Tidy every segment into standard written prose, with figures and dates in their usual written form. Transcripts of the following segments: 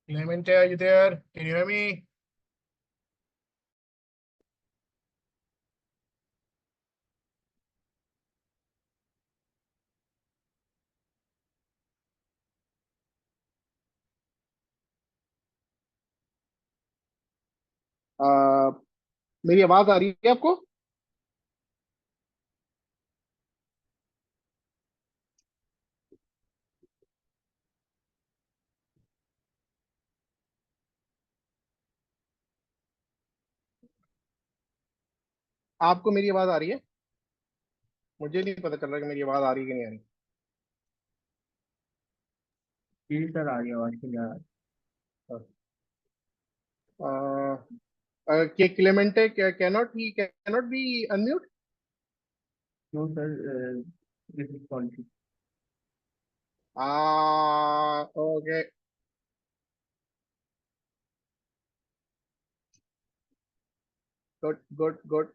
Clemente, are you there? Can you hear me? आ, मेरी आवाज आ रही है आपको? आपको मेरी आवाज आ रही है? मुझे नहीं पता चल रहा कि मेरी आवाज आ रही है कि नहीं आ रही। जी सर, आ गया आवाज क्लियर। कि Clemente cannot be unmute. No sir, this is policy. Okay. Good good good.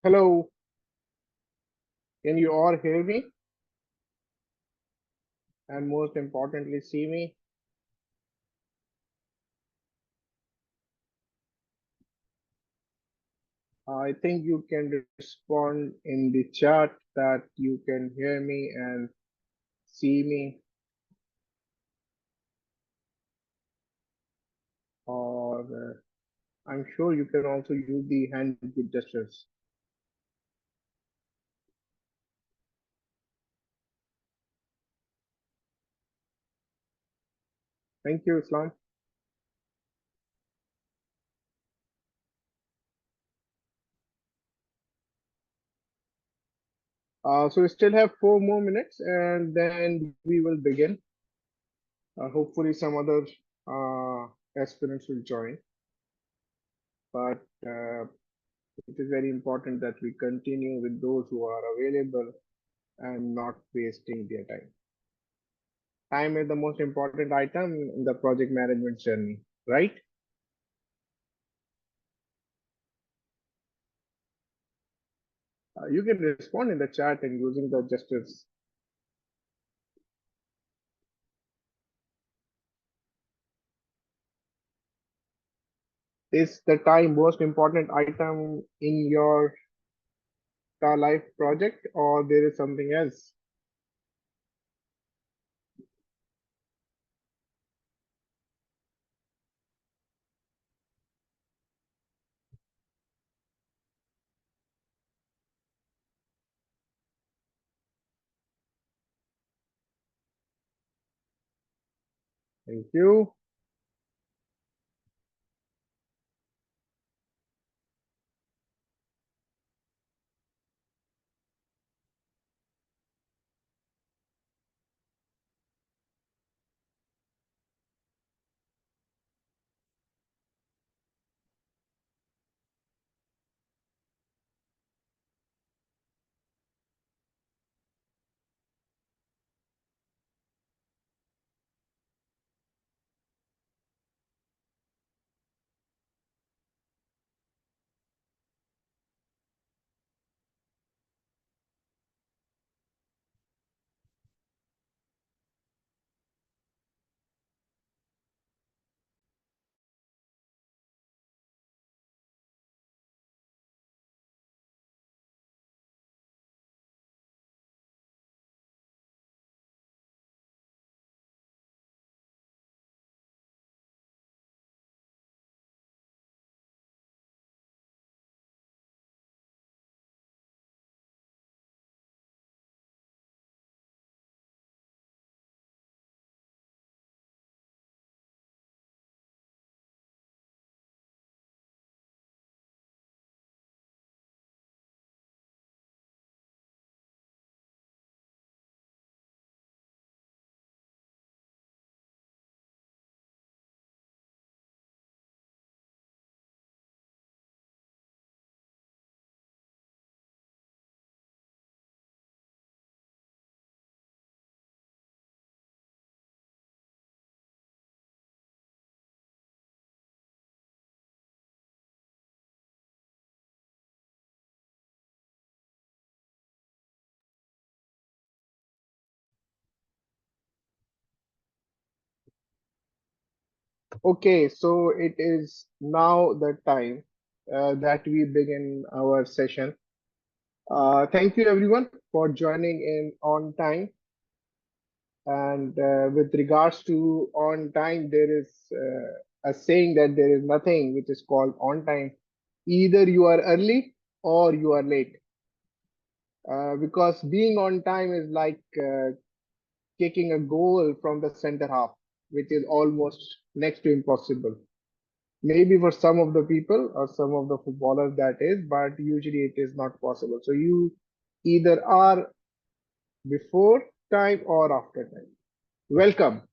Hello, can you all hear me? And most importantly, see me? I think you can respond in the chat that you can hear me and see me, or I'm sure you can also use the hand gestures. Thank you, Islam. So we still have 4 more minutes and then we will begin. Hopefully some other aspirants will join, but it is very important that we continue with those who are available and not wasting their time. Time is the most important item in the project management journey, right? You can respond in the chat and using the gestures. Is the time most important item in your life project, or there is something else? Thank you. Okay, so it is now the time that we begin our session. Thank you everyone for joining in on time. And with regards to on time, there is a saying that there is nothing which is called on time. Either you are early or you are late. Because being on time is like kicking a goal from the center half, which is almost next to impossible. Maybe for some of the people or some of the footballers that is, but usually it is not possible. So you either are before time or after time. Welcome.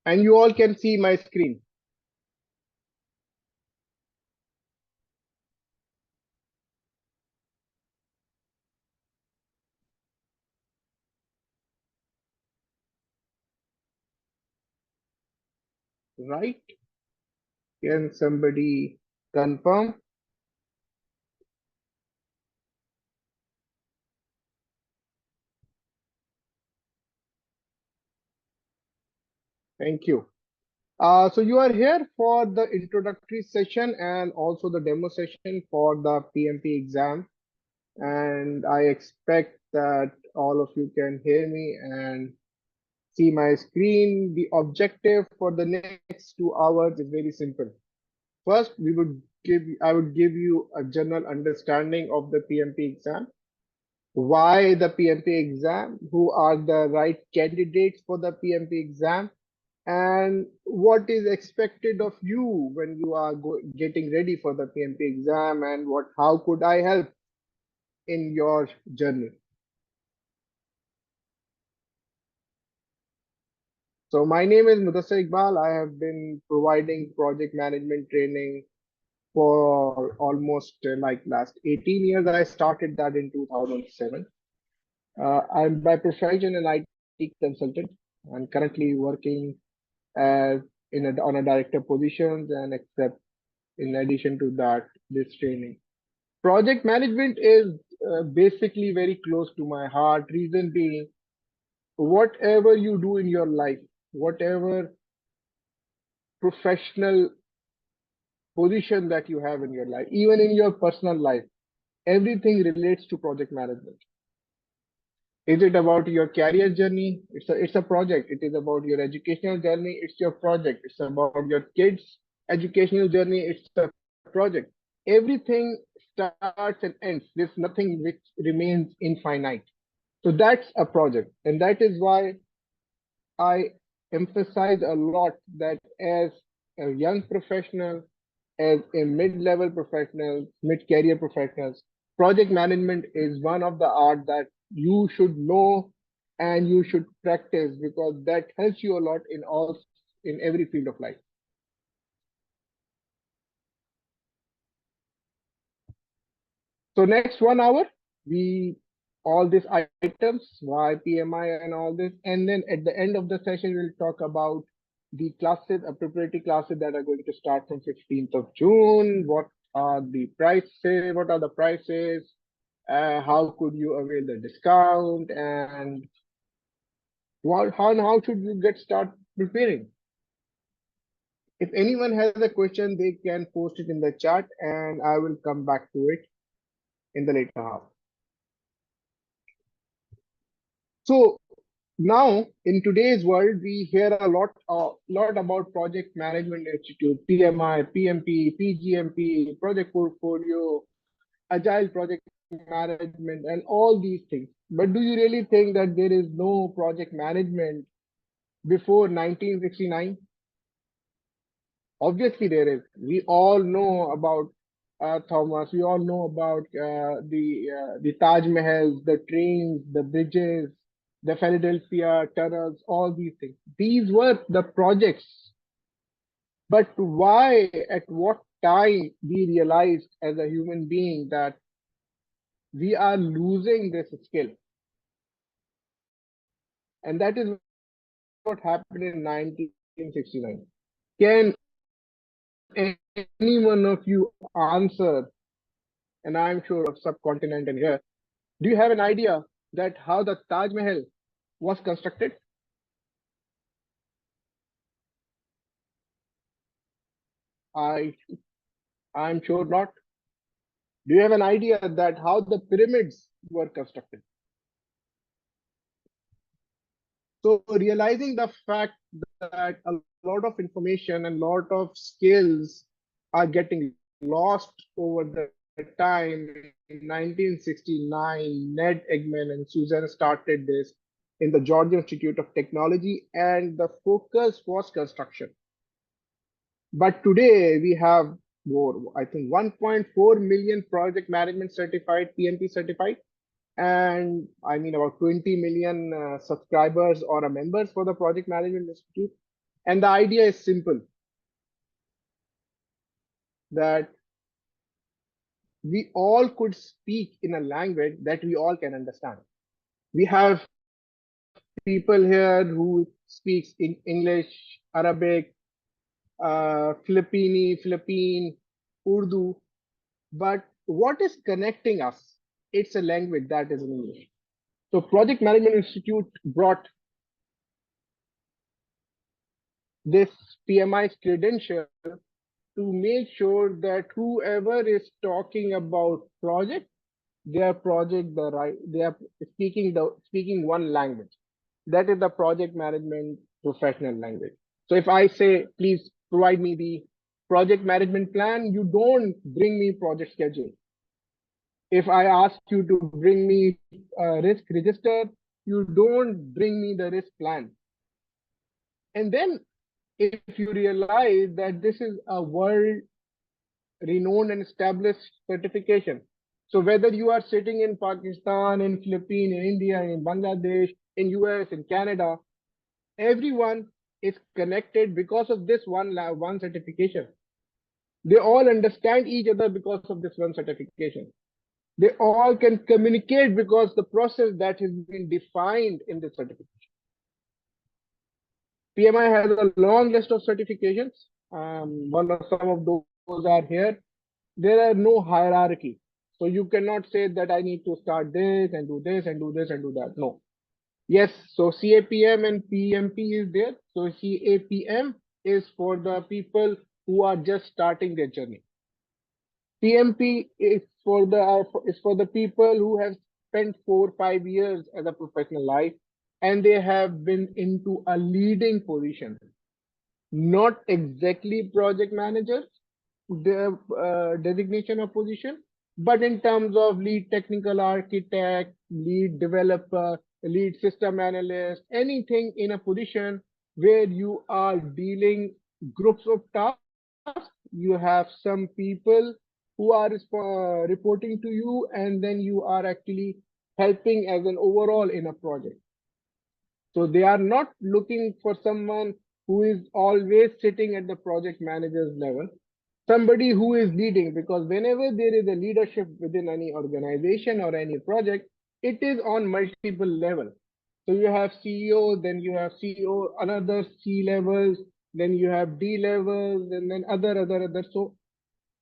And you all can see my screen, right? Can somebody Confirm. Thank you. So you are here for the introductory session and also the demo session for the PMP exam. And I expect that all of you can hear me and see my screen. The objective for the next 2 hours is very simple. First, I would give you a general understanding of the PMP exam. Why the PMP exam? Who are the right candidates for the PMP exam? And what is expected of you when you are getting ready for the PMP exam, and how could I help in your journey? So my name is Mudassar Iqbal. I have been providing project management training for almost like last 18 years. I started that in 2007. I'm by profession an IT consultant. I'm currently working as on a director positions, and except in addition to that, this training. Project management is basically very close to my heart. Reason being, whatever you do in your life, whatever professional position that you have in your life, even in your personal life, everything relates to project management. Is it about your career journey? It's a project. It is about your educational journey. It's your project. It's about your kids' educational journey. It's a project. Everything starts and ends. There's nothing which remains infinite. So that's a project. And that is why I emphasize a lot that as a young professional, as a mid-level professional, mid-career professionals, project management is one of the art that you should know and you should practice, because that helps you a lot in every field of life. So next 1 hour, we all these items, why PMI and all this, and then at the end of the session, we'll talk about the classes, preparatory classes that are going to start from 15th of June. What are the prices? What are the prices? How could you avail the discount? And how should you start preparing? If anyone has a question, they can post it in the chat and I will come back to it in the later half. So now in today's world, we hear a lot about Project Management Institute, PMI, PMP, PGMP, project portfolio, agile project management, and all these things. But do you really think that there is no project management before 1969? Obviously, there is. We all know about Thomas. We all know about the Taj Mahal, the trains, the bridges, the Philadelphia tunnels, all these things. These were the projects. But why, at what time we realized as a human being that we are losing this skill? And that is what happened in 1969. Can any one of you answer, and I'm sure of subcontinent and here, do you have an idea that how the Taj Mahal was constructed? I I'm sure not. Do you have an idea that how the pyramids were constructed? So realizing the fact that a lot of information and lot of skills are getting lost over the time, in 1969, Ned Eggman and Susan started this in the Georgia Institute of Technology, and the focus was construction. But today we have more, I think 1.4 million project management certified, PMP certified, and I mean about 20 million subscribers or members for the Project Management Institute. And the idea is simple, that we all could speak in a language that we all can understand. We have people here who speaks in English, Arabic, Philippine, Urdu, but what is connecting us? It's a language that is in English. So Project Management Institute brought this PMI credential to make sure that whoever is talking about project, their project the right they are speaking one language. That is the project management professional language. So if I say, please provide me the project management plan, you don't bring me project schedule. If I ask you to bring me a risk register, you don't bring me the risk plan. And then if you realize that this is a world renowned and established certification. So whether you are sitting in Pakistan, in Philippines, in India, in Bangladesh, in US, in Canada, everyone is connected because of this one certification. They all understand each other because of this one certification. They all can communicate because the process that has been defined in this certification. PMI has a long list of certifications. Some of those are here. There are no hierarchy. So you cannot say that I need to start this and do this and do this and do that. No. Yes, so CAPM and PMP is there. So CAPM is for the people who are just starting their journey. PMP is for the people who have spent 4 or 5 years as a professional life and they have been into a leading position, not exactly project managers, the designation of position, but in terms of lead technical architect, lead developer, lead system analyst, anything in a position where you are dealing groups of tasks, you have some people who are reporting to you, and then you are actually helping as an overall in a project. So they are not looking for someone who is always sitting at the project manager's level, somebody who is leading, because whenever there is a leadership within any organization or any project, it is on multiple levels. So you have CEO, then you have CEO, another C levels, then you have D levels, and then other. So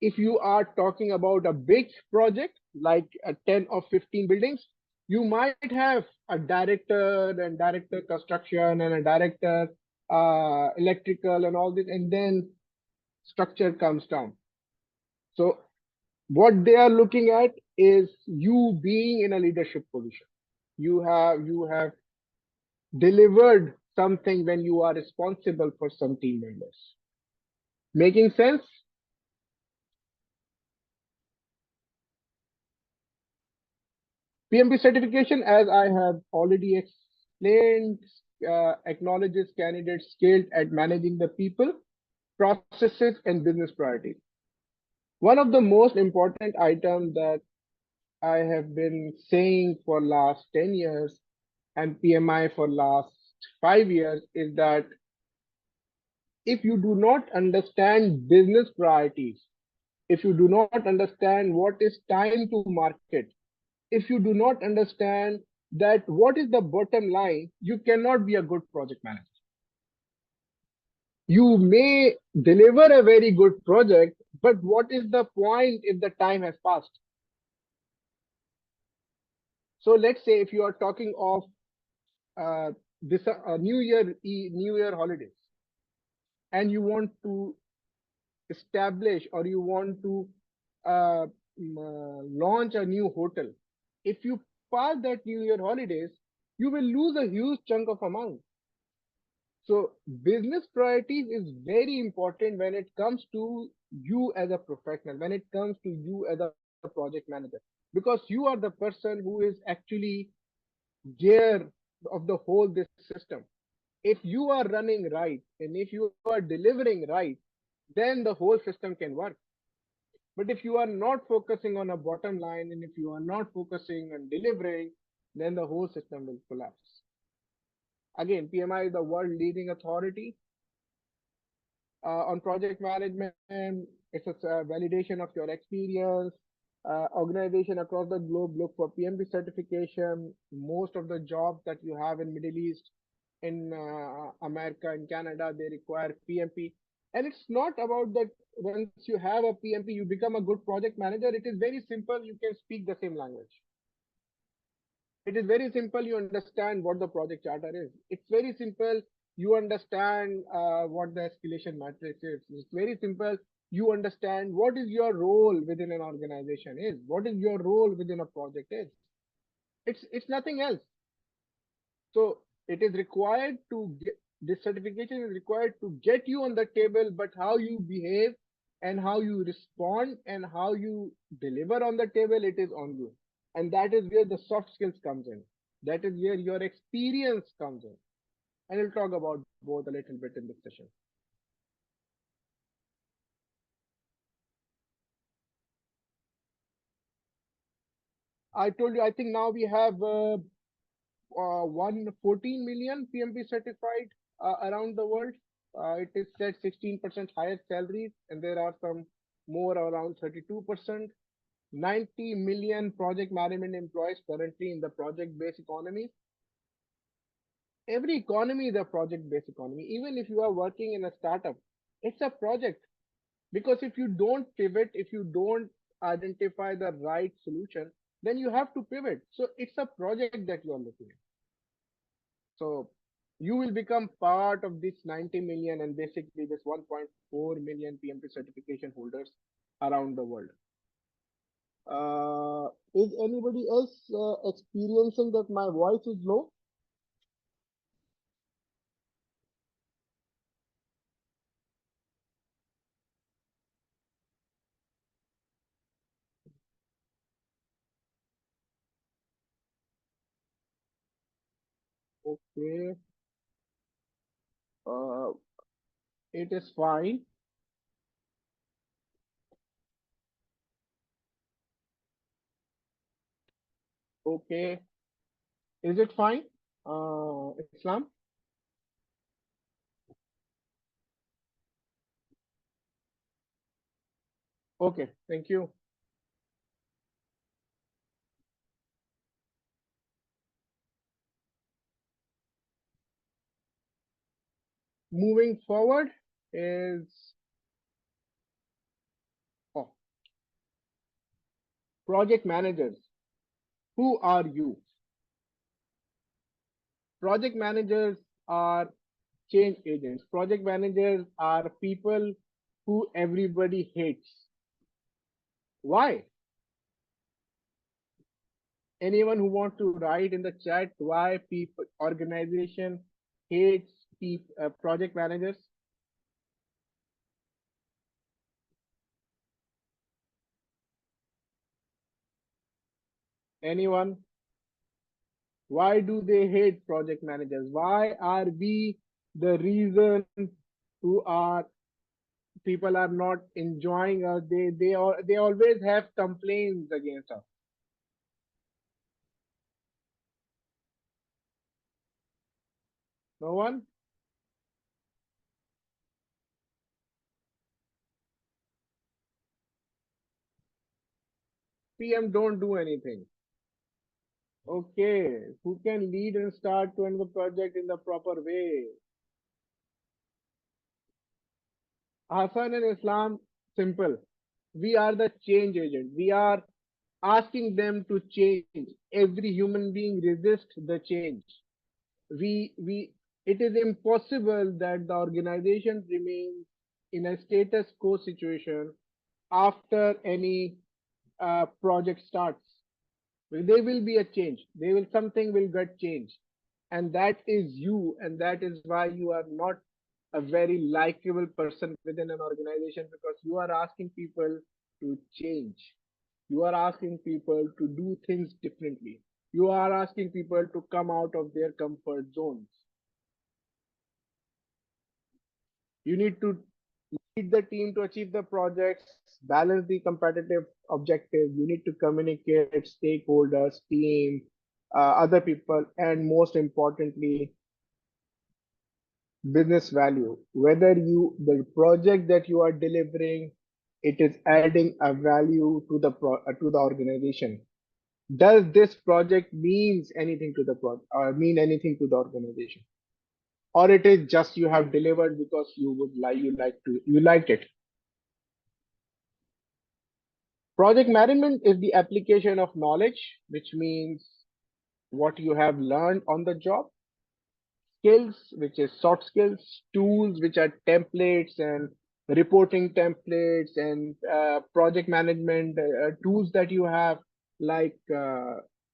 if you are talking about a big project like 10 or 15 buildings, you might have a director and director construction and a director electrical and all this, and then structure comes down. So what they are looking at is you being in a leadership position. You have delivered something when you are responsible for some team members. Making sense? PMP certification, as I have already explained, acknowledges candidates skilled at managing the people, processes, and business priorities. One of the most important items that I have been saying for last 10 years and PMI for last 5 years is that if you do not understand business priorities, if you do not understand what is time to market, if you do not understand that what is the bottom line, you cannot be a good project manager. You may deliver a very good project, but what is the point if the time has passed? So let's say if you are talking of this New Year holidays, and you want to establish or you want to launch a new hotel, if you pass that New Year holidays, you will lose a huge chunk of amount. So business priorities is very important when it comes to you as a professional, when it comes to you as a project manager, because you are the person who is actually gear of the whole this system. If you are running right and if you are delivering right, then the whole system can work. But if you are not focusing on a bottom line and if you are not focusing on delivering, then the whole system will collapse. Again, PMI is the world leading authority on project management. It's a validation of your experience. Organization across the globe look for PMP certification. Most of the jobs that you have in Middle East, in America, in Canada, they require PMP. And it's not about that once you have a PMP, you become a good project manager. It is very simple. You can speak the same language. It is very simple. You understand what the project charter is. It's very simple. You understand what the escalation matrix is. It's very simple. You understand what is your role within an organization is. What is your role within a project is. It's nothing else. So it is required to get this certification is required to get you on the table, but how you behave and how you respond and how you deliver on the table, it is on you. And that is where the soft skills comes in. That is where your experience comes in. And we'll talk about both a little bit in this session. I told you, I think now we have 114 million PMP certified around the world. It is set 16% higher salaries, and there are some more around 32%. 90 million project management employees currently in the project-based economy. Every economy is a project-based economy. Even if you are working in a startup, it's a project. Because if you don't pivot, if you don't identify the right solution, then you have to pivot. So it's a project that you are looking at. So you will become part of this 90 million and basically this 1.4 million PMP certification holders around the world. Is anybody else experiencing that my voice is low? Okay, uh, it is fine. Okay, is it fine? Islam? Okay, thank you. Moving forward is oh, project managers. Who are you? Project managers are change agents. Project managers are people who everybody hates. Why? Anyone who wants to write in the chat why people organization hates project managers? Anyone? Why do they hate project managers? Why are we the reason who are people are not enjoying us? They always have complaints against us. No one? PM don't do anything. Okay, who can lead and start to end the project in the proper way? Hassan and Islam, simple. We are the change agent. We are asking them to change. Every human being resists the change. We it is impossible that the organization remains in a status quo situation after any project starts. Well, there will be a change. There will something will get changed, and that is you, and that is why you are not a very likable person within an organization because you are asking people to change. You are asking people to do things differently. You are asking people to come out of their comfort zones. You need to lead the team to achieve the projects, balance the competitive objective. You need to communicate stakeholders, team, other people, and most importantly, business value. Whether the project that you are delivering, it is adding a value to to the organization. Does this project means anything to the mean anything to the organization? or it is just you have delivered because you liked it. Project management is the application of knowledge, which means what you have learned on the job, skills, which is soft skills, tools, which are templates and reporting templates, and project management tools that you have, like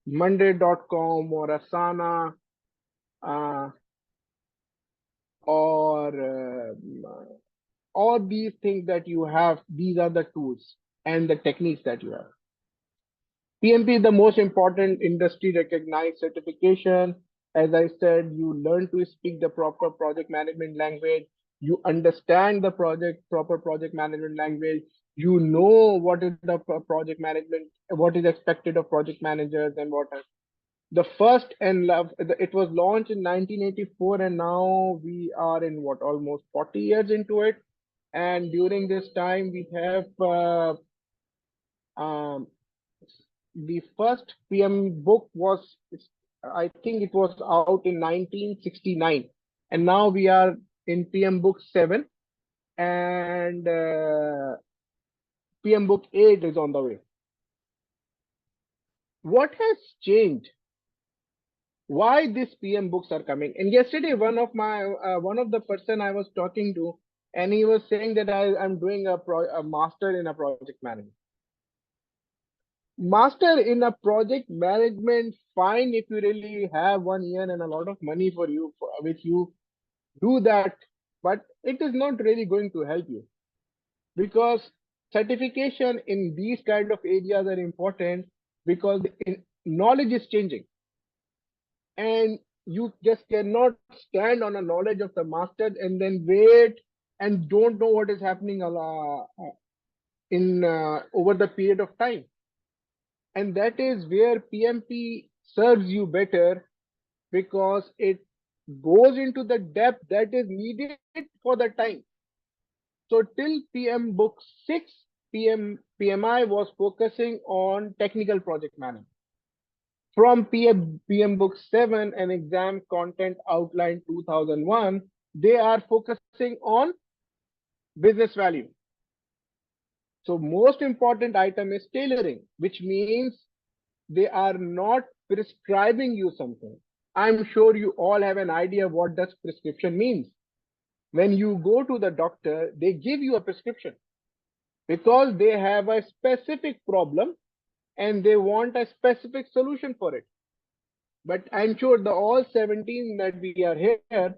Monday.com or Asana, uh, or all these things that you have. These are the tools and the techniques that you have. PMP is the most important industry recognized certification. As I said, you learn to speak the proper project management language. You understand the proper project management language. You know what is the project management, what is expected of project managers, and what else. The first and love, it was launched in 1984, and now we are in what, almost 40 years into it. And during this time, we have um, the first PM book was, I think it was out in 1969, and now we are in PM book 7, and PM book 8 is on the way. What has changed? Why these PM books are coming? And yesterday, one of the person I was talking to, and he was saying that I'm doing a master in a project management. Master in a project management, fine if you really have 1 year and a lot of money for you, which you do that, but it is not really going to help you, because certification in these kind of areas are important, because knowledge is changing, and you just cannot stand on a knowledge of the master and then wait and don't know what is happening in over the period of time. And that is where PMP serves you better, because it goes into the depth that is needed for the time. So till PM book 6, PMI was focusing on technical project management. From PM book 7 and exam content outline 2001, they are focusing on business value. So most important item is tailoring, which means they are not prescribing you something. I'm sure you all have an idea what does prescription means. When you go to the doctor, they give you a prescription because they have a specific problem and they want a specific solution for it. But I'm sure the all 17 that we are here,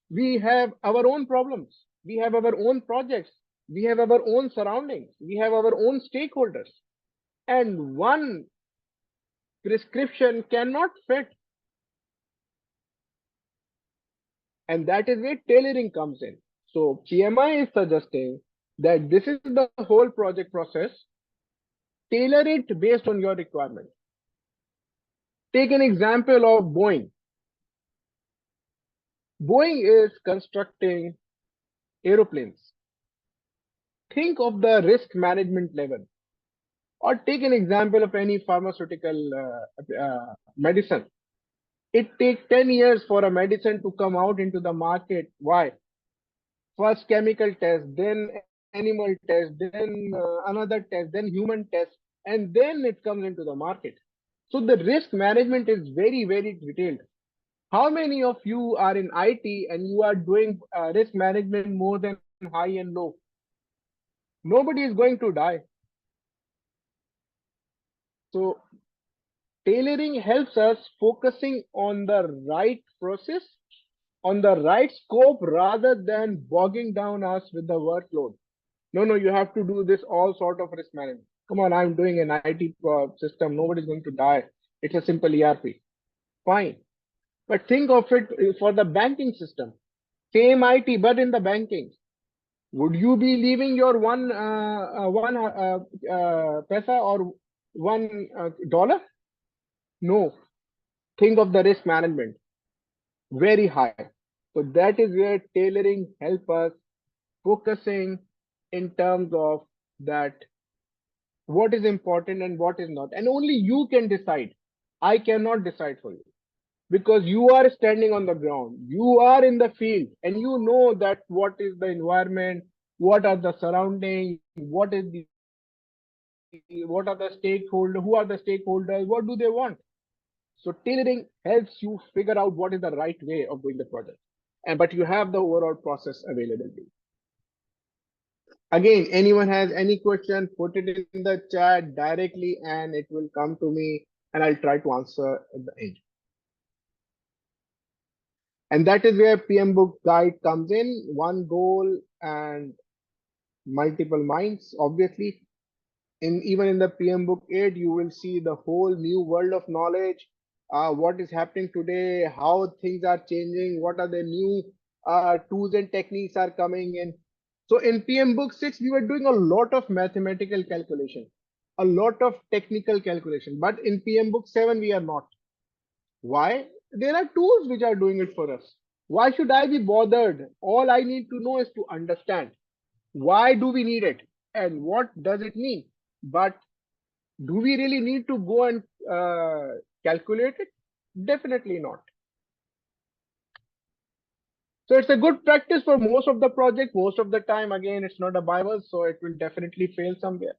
we have our own problems. We have our own projects. We have our own surroundings. We have our own stakeholders. And one prescription cannot fit. And that is where tailoring comes in. So PMI is suggesting that this is the whole project process. Tailor it based on your requirement. Take an example of Boeing. Boeing is constructing aeroplanes. Think of the risk management level. Or take an example of any pharmaceutical medicine. It takes 10 years for a medicine to come out into the market. Why? First chemical test, then animal test, then another test, then human test, and then it comes into the market. So the risk management is very, very detailed. How many of you are in IT and you are doing risk management more than high and low? Nobody is going to die. So tailoring helps us focusing on the right process, on the right scope, rather than bogging down us with the workload. No, you have to do this all sort of risk management. Come on, I'm doing an IT system. Nobody's going to die. It's a simple ERP. Fine. But think of it for the banking system. Same IT, but in the banking. Would you be leaving your one pesa or $1? No. Think of the risk management. Very high. So that is where tailoring help us focusing in terms of that what is important and what is not, and only you can decide. I cannot decide for you. because you are standing on the ground, you are in the field, and you know that what is the environment, what are the surroundings, what are the stakeholders, who are the stakeholders, what do they want. So tailoring helps you figure out what is the right way of doing the project. And but you have the overall process available. Again, anyone has any question, put it in the chat directly and it will come to me and I'll try to answer at the end. And that is where PM book guide comes in. One goal and multiple minds. Obviously, in even in the PM book 8, you will see the whole new world of knowledge. What is happening today, how things are changing, what are the new tools and techniques are coming in. So in PM book 6, we were doing a lot of mathematical calculation, a lot of technical calculation. But in PM book 7, we are not. Why? There are tools which are doing it for us. Why should I be bothered? All I need to know is to understand why do we need it and what does it mean. But do we really need to go and calculate it? Definitely not. So it's a good practice for most of the project. Most of the time, again, it's not a Bible, so it will definitely fail somewhere.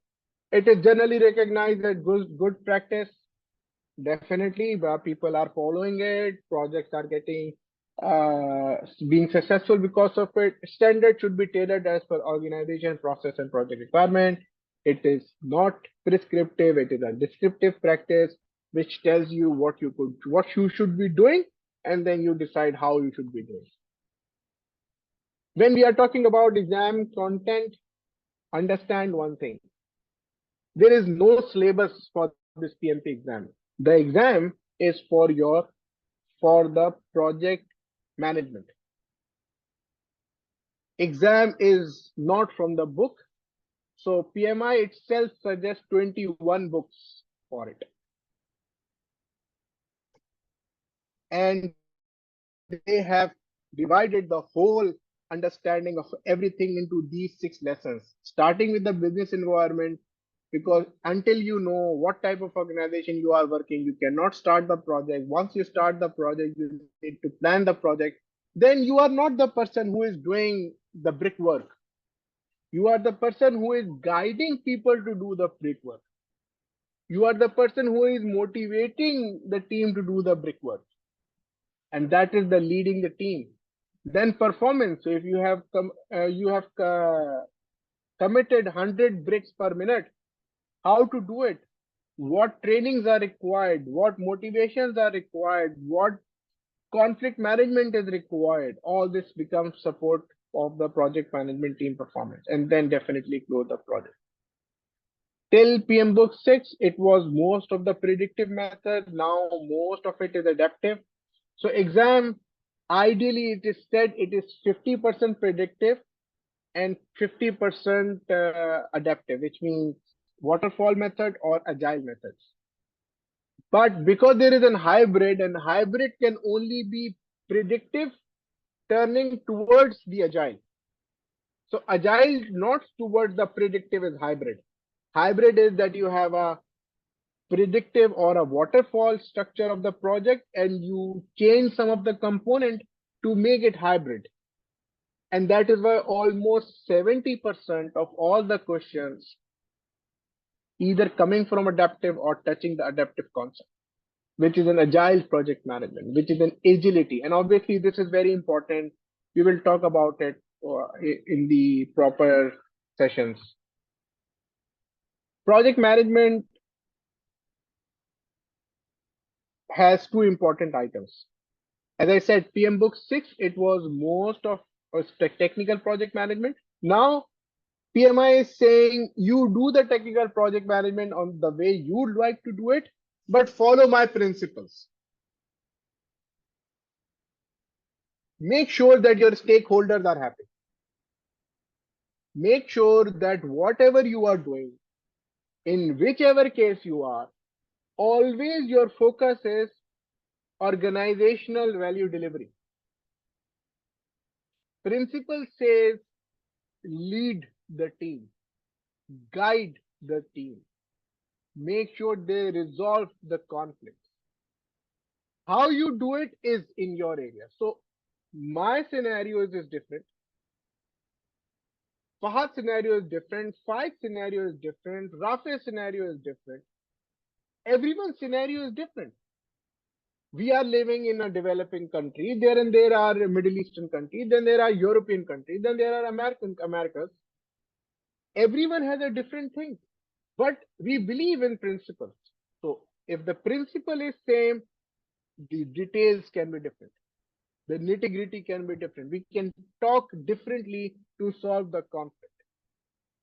It is generally recognized as good practice. Definitely, people are following it. Projects are getting being successful because of it. Standard should be tailored as per organization, process, and project requirement. It is not prescriptive. It is a descriptive practice which tells you what you should be doing, and then you decide how you should be doing. When we are talking about exam content, understand one thing: there is no syllabus for this PMP exam. The exam is for the project management. Exam is not from the book. So PMI itself suggests 21 books for it. And they have divided the whole understanding of everything into these 6 lessons, starting with the business environment, because until you know what type of organization you are working, you cannot start the project. Once you start the project, you need to plan the project. Then you are not the person who is doing the brickwork. You are the person who is guiding people to do the brickwork. You are the person who is motivating the team to do the brickwork, and that is the leading the team. Then performance. So if you have committed 100 bricks per minute, how to do it, what trainings are required, what motivations are required, what conflict management is required. All this becomes support of the project management team performance, and then definitely close the project. Till PM Book 6, it was most of the predictive method. Now most of it is adaptive. So exam, ideally it is said it is 50% predictive and 50% adaptive, which means waterfall method or agile methods. But because there is a hybrid, and hybrid can only be predictive turning towards the agile. So agile not towards the predictive is hybrid. Hybrid is that you have a predictive or a waterfall structure of the project and you change some of the component to make it hybrid. And that is why almost 70% of all the questions either coming from adaptive or touching the adaptive concept, which is an agile project management, which is an agility. And obviously this is very important. We will talk about it in the proper sessions. Project management has 2 important items. As I said, PM Book 6, it was most of technical project management. Now, PMI is saying you do the technical project management on the way you'd like to do it, but follow my principles. Make sure that your stakeholders are happy. Make sure that whatever you are doing, in whichever case you are, always your focus is organizational value delivery. Principle says lead the team, guide the team, make sure they resolve the conflicts. How you do it is in your area. So my scenario is different. Fahad scenario is different. Faik's scenario is different. Rafe's scenario is different. Everyone's scenario is different. We are living in a developing country. There are Middle Eastern countries. Then there are European countries. Then there are Americas. Everyone has a different thing, but we believe in principles. So if the principle is same, the details can be different. The nitty gritty can be different. We can talk differently to solve the conflict.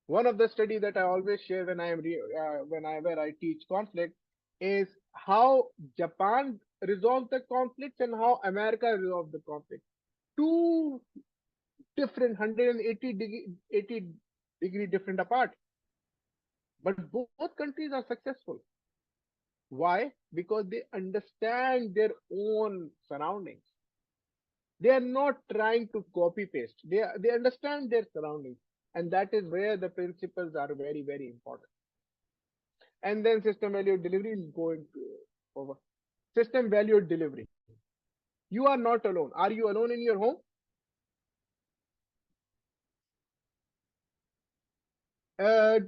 One of the study that I always share when whenever I teach conflict is how Japan resolved the conflicts and how America resolved the conflict. Two different 180 degree different apart, but both countries are successful. Why? Because they understand their own surroundings. They are not trying to copy paste. They understand their surroundings, and that is where the principles are very important. And then system value delivery is going over. System value delivery. You are not alone. Are you alone in your home? Uh,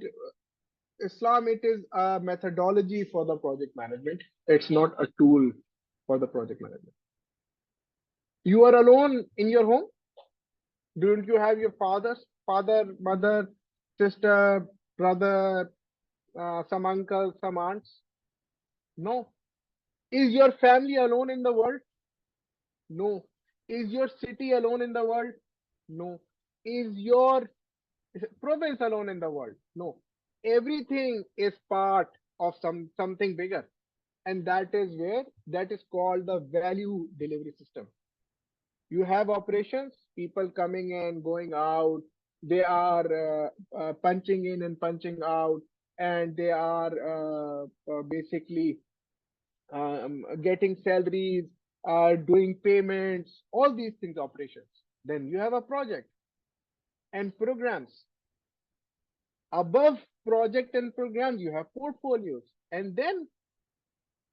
Islam, it is a methodology for the project management. It's not a tool for the project management. You are alone in your home. Don't you have your father, mother, sister, brother, some uncles, some aunts? No. Is your family alone in the world? No. Is your city alone in the world? No. Is your province alone in the world? No. Everything is part of something bigger. And that is called the value delivery system. You have operations, people coming in, going out, they are punching in and punching out, and they are basically getting salaries, doing payments, all these things, operations. Then you have a project and programs. Above project and programs, you have portfolios. And then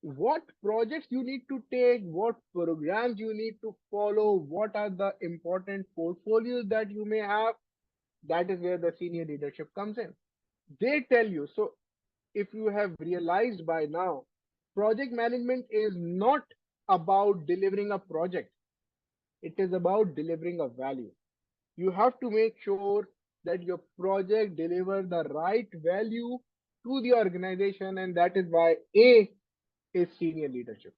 what projects you need to take, what programs you need to follow, what are the important portfolios that you may have. That is where the senior leadership comes in. They tell you. So if you have realized by now, project management is not about delivering a project, it is about delivering a value. You have to make sure that your project deliver the right value to the organization, and that is why A is senior leadership.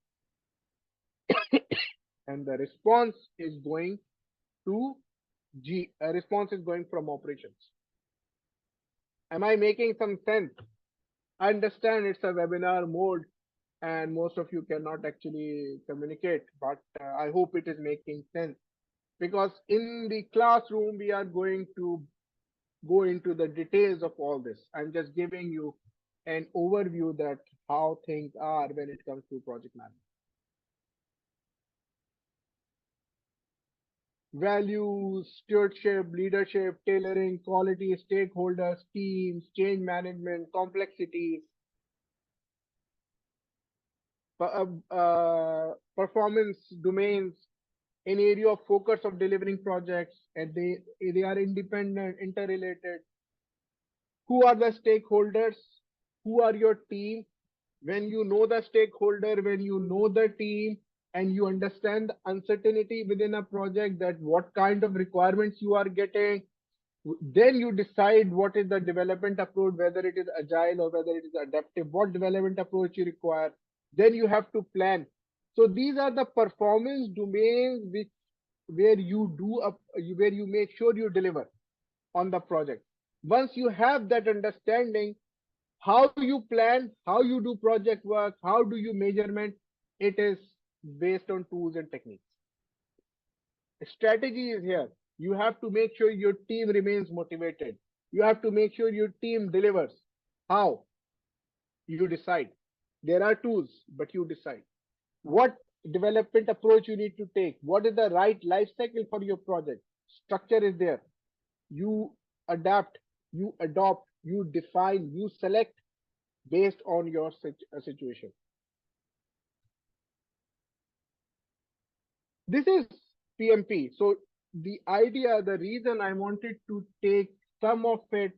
And the response is going to G. A response is going from operations. Am I making some sense? I understand it's a webinar mode and most of you cannot actually communicate, but I hope it is making sense, because in the classroom we are going to go into the details of all this. I'm just giving you an overview that how things are when it comes to project management. Values, stewardship, leadership, tailoring, quality, stakeholders, teams, change management, complexities, performance domains, an area of focus of delivering projects, and they are independent, interrelated. Who are the stakeholders? Who are your team? When you know the stakeholder, when you know the team, and you understand the uncertainty within a project, that what kind of requirements you are getting, then you decide what is the development approach, whether it is agile or whether it is adaptive, what development approach you require. Then you have to plan. So these are the performance domains which where you do up where you make sure you deliver on the project. Once you have that understanding, how you plan, how you do project work, how do you measurement, it is based on tools and techniques. Strategy is here. You have to make sure your team remains motivated. You have to make sure your team delivers. How? You decide. There are tools, but you decide. What development approach you need to take? What is the right life cycle for your project? Structure is there. You adapt, you adopt, you define, you select based on your situation. This is PMP. So the idea, the reason I wanted to take some of it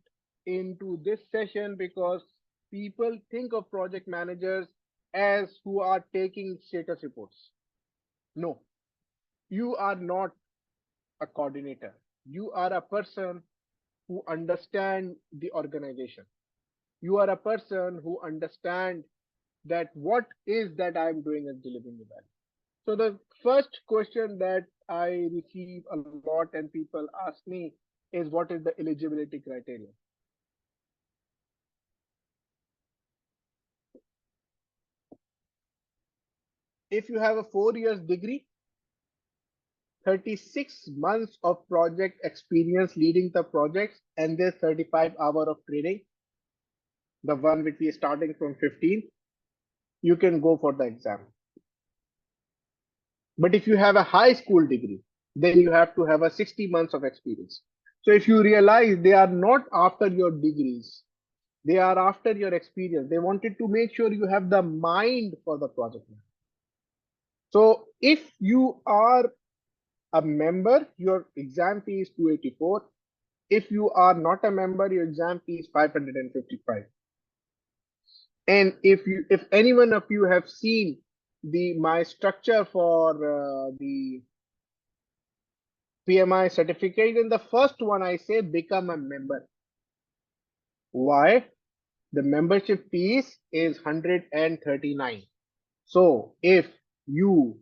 into this session, because people think of project managers as who are taking status reports. No, you are not a coordinator. You are a person who understand the organization. You are a person who understand that what is that I'm doing as delivering the value. So the first question that I receive a lot and people ask me is, what is the eligibility criteria? If you have a 4 years degree, 36 months of project experience leading the projects, and there's 35 hours of training, the one which we are starting from 15, you can go for the exam. But if you have a high school degree, then you have to have a 60 months of experience. So if you realize they are not after your degrees, they are after your experience. They wanted to make sure you have the mind for the project. So if you are a member, your exam fee is 284. If you are not a member, your exam fee is 555. And if any one of you have seen the my structure for the PMI certificate, in the first one I say become a member. Why? The membership fees is 139. So if you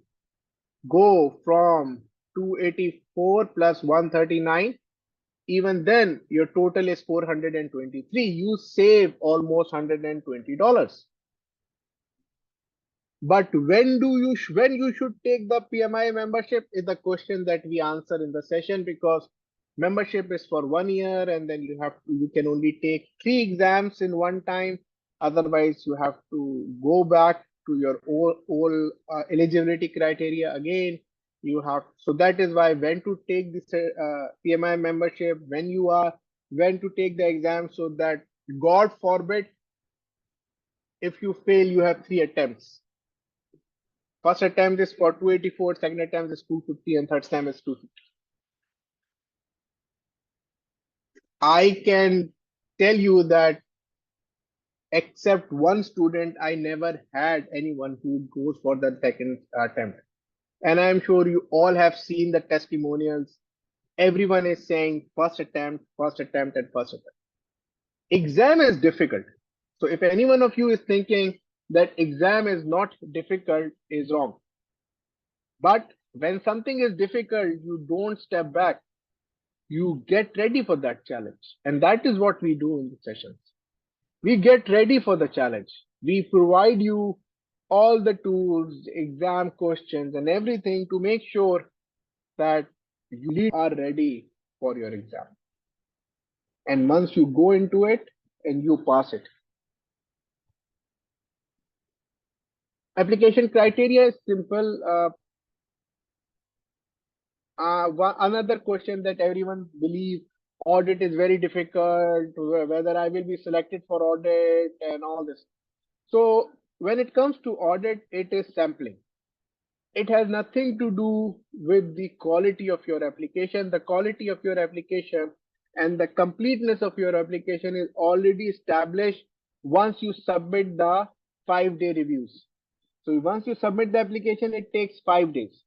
go from 284 plus 139, even then your total is 423. You save almost $120. But when you should take the PMI membership is the question that we answer in the session, because membership is for 1 year, and then you can only take 3 exams in one time. Otherwise, you have to go back to your old eligibility criteria again. So that is why when to take this PMI membership, when to take the exam, so that God forbid if you fail, you have 3 attempts. First attempt is for 284, second attempt is 250, and third time is 250. I can tell you that except one student, I never had anyone who goes for the second attempt. And I'm sure you all have seen the testimonials. Everyone is saying first attempt, and first attempt. Exam is difficult. So if any one of you is thinking that exam is not difficult, is wrong. But when something is difficult, you don't step back. You get ready for that challenge. And that is what we do in the sessions. We get ready for the challenge. We provide you all the tools, exam questions, and everything to make sure that you are ready for your exam. And once you go into it and you pass it. Application criteria is simple. Another question that everyone believes, audit is very difficult, whether I will be selected for audit and all this. So when it comes to audit, it is sampling. It has nothing to do with the quality of your application. The quality of your application and the completeness of your application is already established once you submit the 5-day reviews. So once you submit the application, it takes 5 days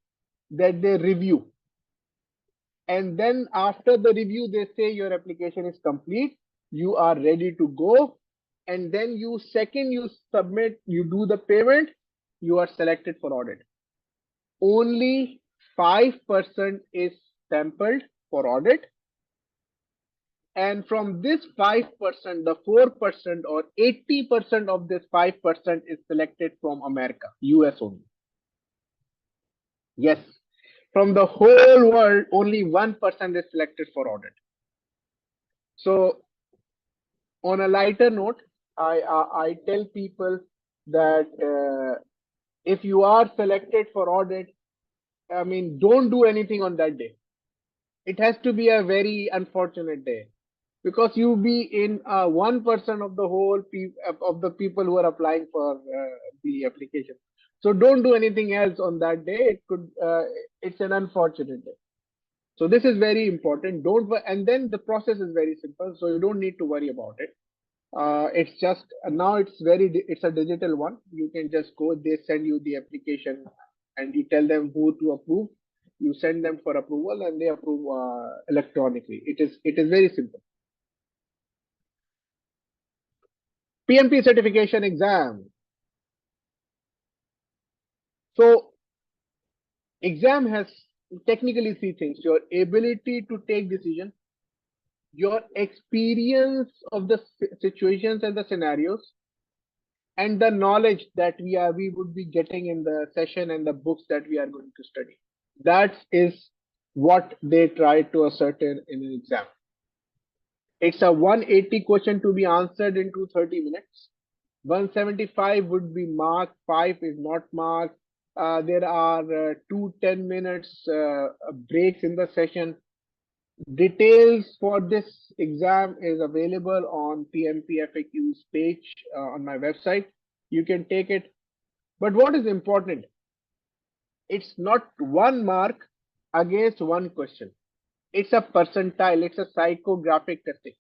that they review. And then after the review, they say your application is complete, you are ready to go. And then you submit, you do the payment, you are selected for audit. Only 5% is sampled for audit. And from this 5%, the 4% or 80% of this 5% is selected from America, US only. Yes, from the whole world, only 1% is selected for audit. So on a lighter note, I tell people that if you are selected for audit, I mean, don't do anything on that day. It has to be a very unfortunate day, because you be in 1% of the whole of the people who are applying for the application. So don't do anything else on that day. It's an unfortunate day. So this is very important. And then the process is very simple, so you don't need to worry about it. It's just now it's a digital one. You can just go. They send you the application, and you tell them who to approve. You send them for approval, and they approve electronically. It is very simple. PMP certification exam. So exam has technically three things: your ability to take decision, your experience of the situations and the scenarios, and the knowledge that we would be getting in the session and the books that we are going to study. That is what they try to ascertain in an exam. It's a 180 question to be answered in 230 minutes. 175 would be marked, 5 is not marked. There are 2 10 minutes breaks in the session. Details for this exam is available on PMP FAQs page on my website. You can take it. But what is important? It's not 1 mark against one question. It's a percentile. It's a psychographic testing,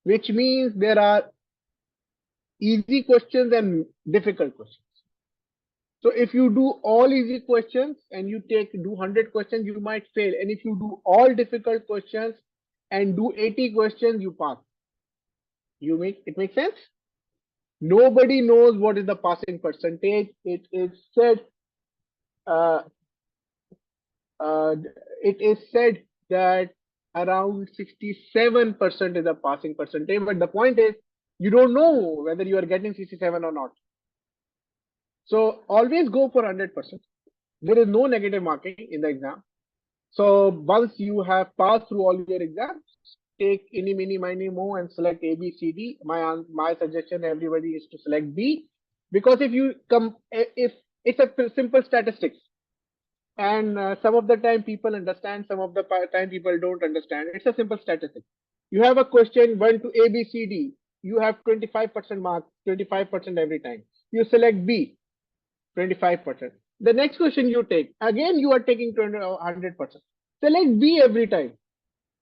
which means there are easy questions and difficult questions. So if you do all easy questions and you do 100 questions, you might fail. And if you do all difficult questions and do 80 questions, you pass. It makes sense? Nobody knows what is the passing percentage. Uh, uh, it is said that around 67% is a passing percentage. But the point is, you don't know whether you are getting 67 or not. So always go for 100%. There is no negative marking in the exam. So once you have passed through all your exams, take any, mini, miny, mo, and select A, B, C, D. My suggestion, everybody, is to select B, because if it's a simple statistics, and some of the time people understand, some of the time people don't understand. It's a simple statistic. You have a question 1 to A, B, C, D. You have 25% mark, 25% every time. You select B, 25%. The next question you take, again you are taking 100%. Select B every time.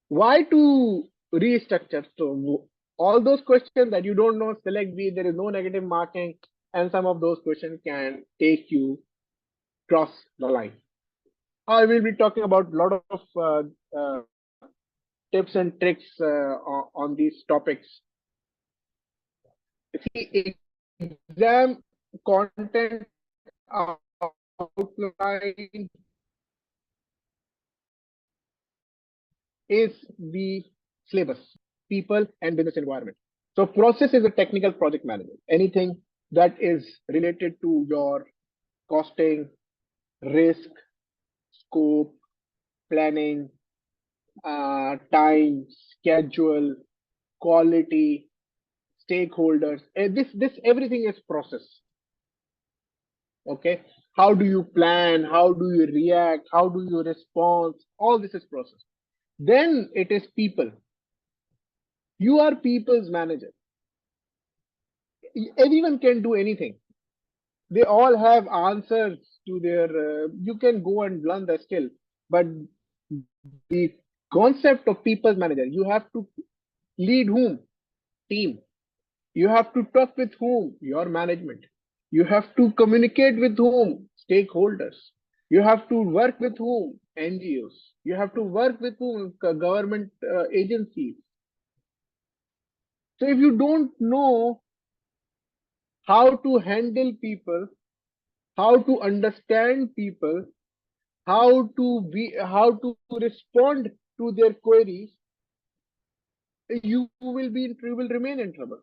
Why to restructure? So all those questions that you don't know, select B. There is no negative marking, and some of those questions can take you cross the line. I will be talking about a lot of uh, tips and tricks on these topics. See, exam content outline is the syllabus, people, and business environment. So process is a technical project management. Anything that is related to your costing, risk, scope, planning, time, schedule, quality, stakeholders. This everything is process. Okay. How do you plan? How do you react? How do you respond? All this is process. Then it is people. You are people's manager. Anyone can do anything. They all have answers to their. You can go and learn the skill, but the concept of people's manager, you have to lead whom? Team. You have to talk with whom? Your management. You have to communicate with whom? Stakeholders. You have to work with whom? NGOs. You have to work with whom? Government agencies. So if you don't know how to handle people, how to understand people, how to respond to their queries, you will remain in trouble.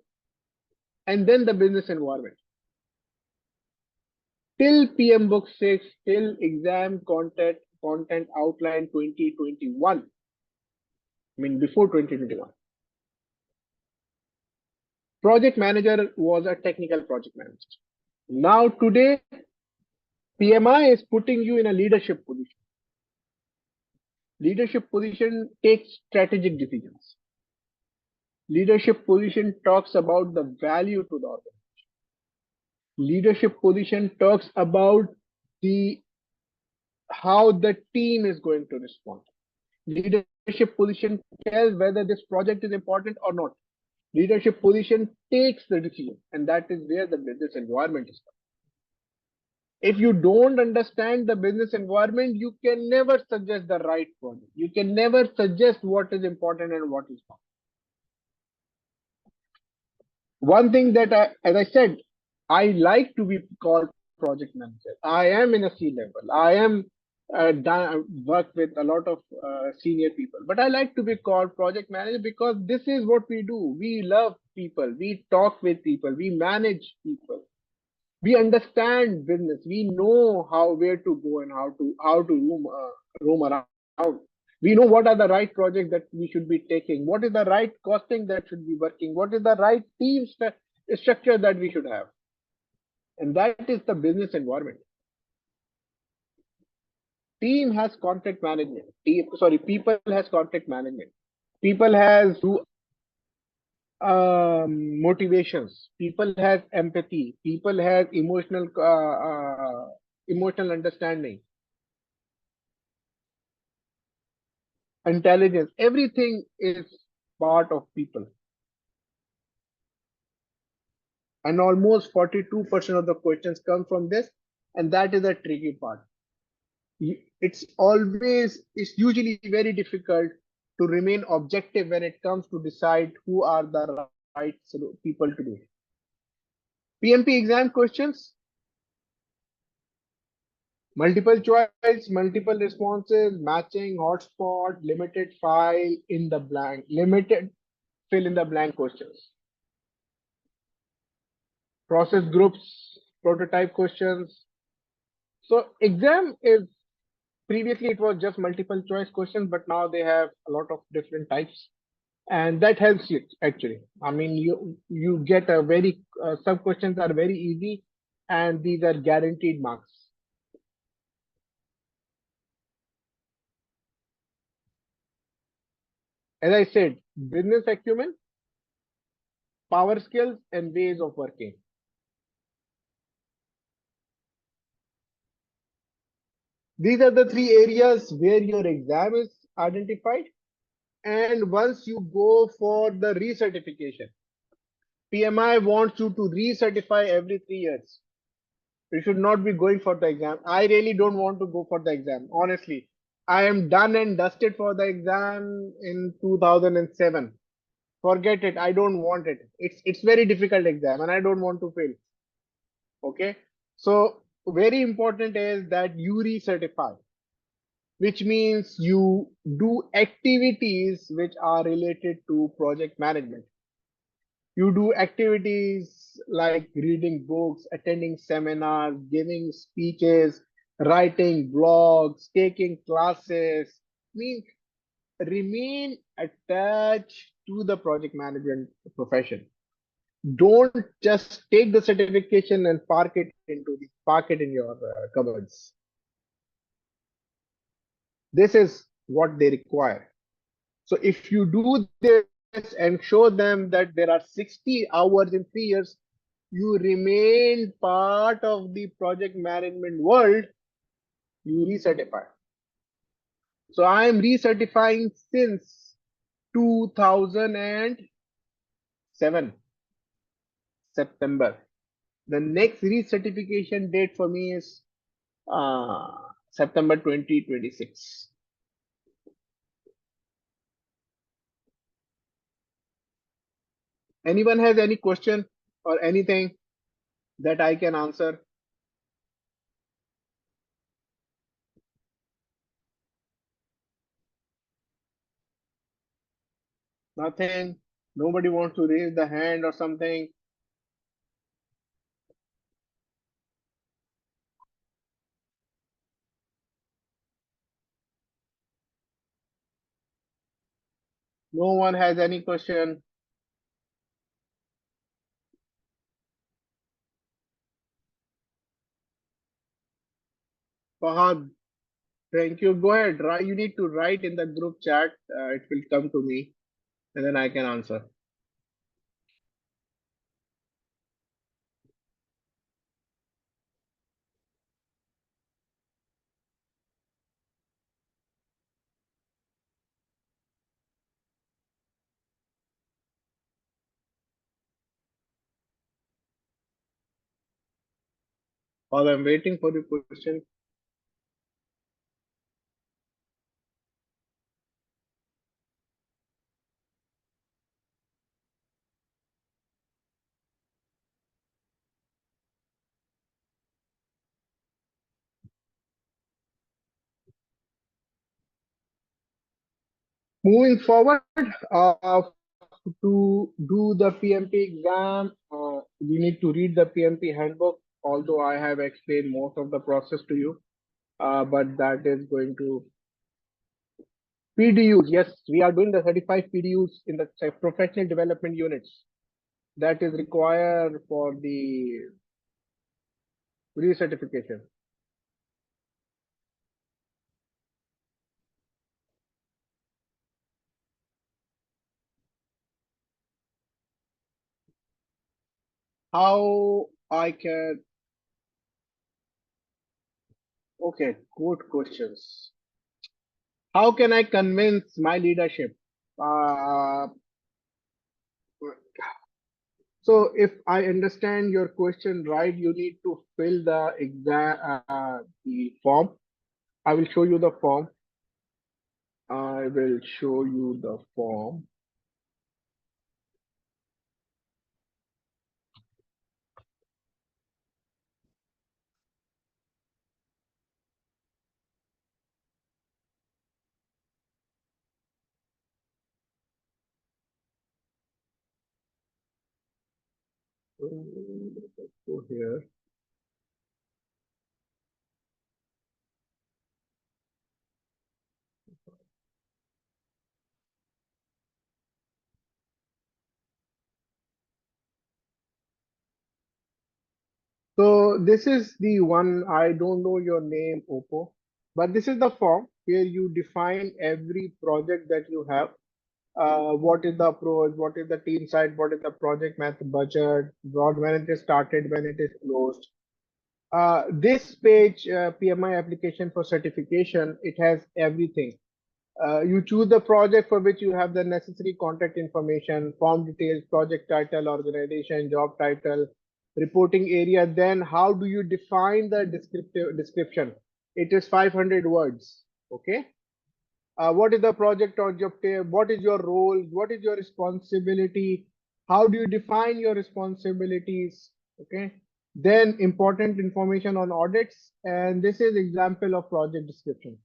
And then the business environment. Till PM Book 6, till exam content outline 2021. I mean before 2021. Project manager was a technical project manager. Now today, PMI is putting you in a leadership position. Leadership position takes strategic decisions. Leadership position talks about the value to the organization. Leadership position talks about the how the team is going to respond. Leadership position tells whether this project is important or not. Leadership position takes the decision, and that is where the business environment is. If you don't understand the business environment, you can never suggest the right project. You can never suggest what is important and what is not. One thing that as I said, I like to be called project manager. I am in a C level. I am work with a lot of senior people, but I like to be called project manager because this is what we do. We love people. We talk with people. We manage people. We understand business. We know how where to go and how to roam around. We know what are the right projects that we should be taking. What is the right costing that should be working? What is the right structure that we should have? And that is the business environment. Team has conflict management. People has conflict management. People has motivations. People has empathy. People has emotional understanding, intelligence. Everything is part of people. And almost 42% of the questions come from this, and that is a tricky part. It's usually very difficult to remain objective when it comes to decide who are the right people to do. PMP exam questions, multiple choice, multiple responses, matching, hotspot, limited file, in the blank, limited fill in the blank questions. Process groups, prototype questions. So exam is previously it was just multiple choice questions, but now they have a lot of different types, and that helps you actually. I mean, you get a very some questions are very easy, and these are guaranteed marks. As I said, business acumen, power skills, and ways of working. These are the three areas where your exam is identified. And once you go for the recertification, PMI wants you to recertify every 3 years. You should not be going for the exam. I really don't want to go for the exam. Honestly, I am done and dusted for the exam in 2007. Forget it. I don't want it. It's very difficult exam, and I don't want to fail. Okay. So very important is that you recertify, which means you do activities which are related to project management. You do activities like reading books, attending seminars, giving speeches, writing blogs, taking classes. Mean remain attached to the project management profession. Don't just take the certification and park it in your cupboards. This is what they require. So if you do this and show them that there are 60 hours in 3 years, you remain part of the project management world, you recertify. So I am recertifying since 2007 September. The next recertification date for me is September 2026. Anyone has any question or anything that I can answer? Nothing. Nobody wants to raise the hand or something. No one has any question. Fahad, thank you. Go ahead. You need to write in the group chat. It will come to me, and then I can answer. While I'm waiting for the question, moving forward, to do the PMP exam, you need to read the PMP handbook. Although I have explained most of the process to you, but that is going to PDUs. Yes, we are doing the 35 PDUs in the professional development units that is required for the recertification. How I can, okay, good questions. How can I convince my leadership? Uh, so if I understand your question right, you need to fill the exam, the form. I will show you the form. I will show you the form. Let's go here. So this is the one, I don't know your name, Oppo, but this is the form where you define every project that you have. What is the approach? What is the team side? What is the project method budget? What when it is started, when it is closed. This page, PMI application for certification, it has everything. You choose the project for which you have the necessary contact information, form details, project title, organization, job title, reporting area. Then how do you define the description? It is 500 words. Okay. What is the project objective? What is your role? What is your responsibility? How do you define your responsibilities? Okay. Then important information on audits. And this is example of project description.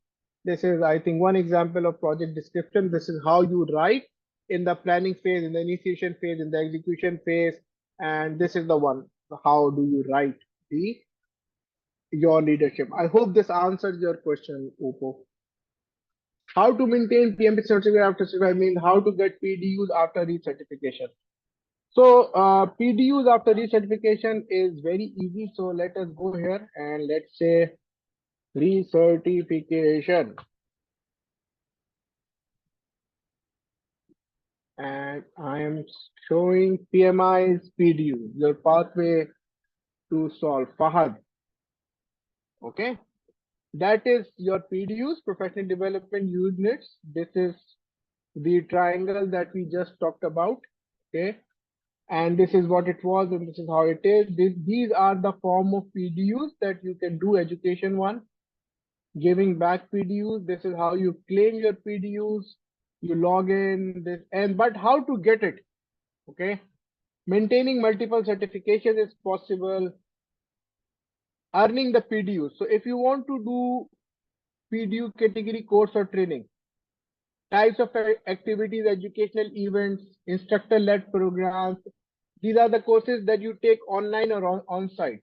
This is, I think, one example of project description. This is how you write in the planning phase, in the initiation phase, in the execution phase. And this is the one. How do you write the your leadership? I hope this answers your question, Upo. How to maintain PMP certificate after certificate? I mean, how to get PDUs after recertification. So PDUs after recertification is very easy. So let us go here and let's say recertification. And I am showing PMI's PDU, your pathway to solve Fahad. Okay. That is your PDUs, professional development units. This is the triangle that we just talked about. Okay. And this is what it was and this is how it is. These are the form of PDUs that you can do education one, giving back PDUs. This is how you claim your PDUs. You log in this and but how to get it? Okay. Maintaining multiple certifications is possible. Earning the PDUs. So if you want to do PDU category course or training, types of activities, educational events, instructor-led programs, these are the courses that you take online or on-site.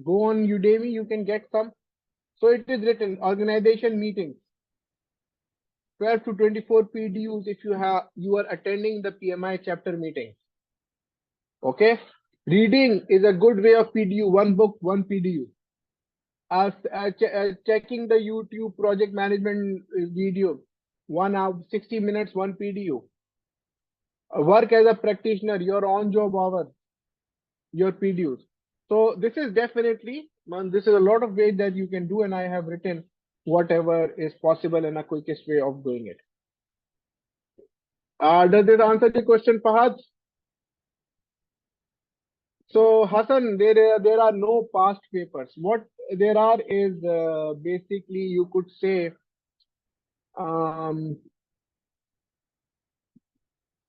Go on Udemy, you can get some. So it is written organization meetings, 12 to 24 PDUs if you are attending the PMI chapter meeting. Okay. Reading is a good way of PDU, one book, one PDU. Checking the YouTube project management video, 1 hour, 60 minutes, one PDU. Work as a practitioner, your on job hour, your PDUs. So this is definitely, this is a lot of ways that you can do, and I have written whatever is possible and a quickest way of doing it. Does this answer the question, Fahad? So Hassan, there are no past papers. What there are is basically you could say um,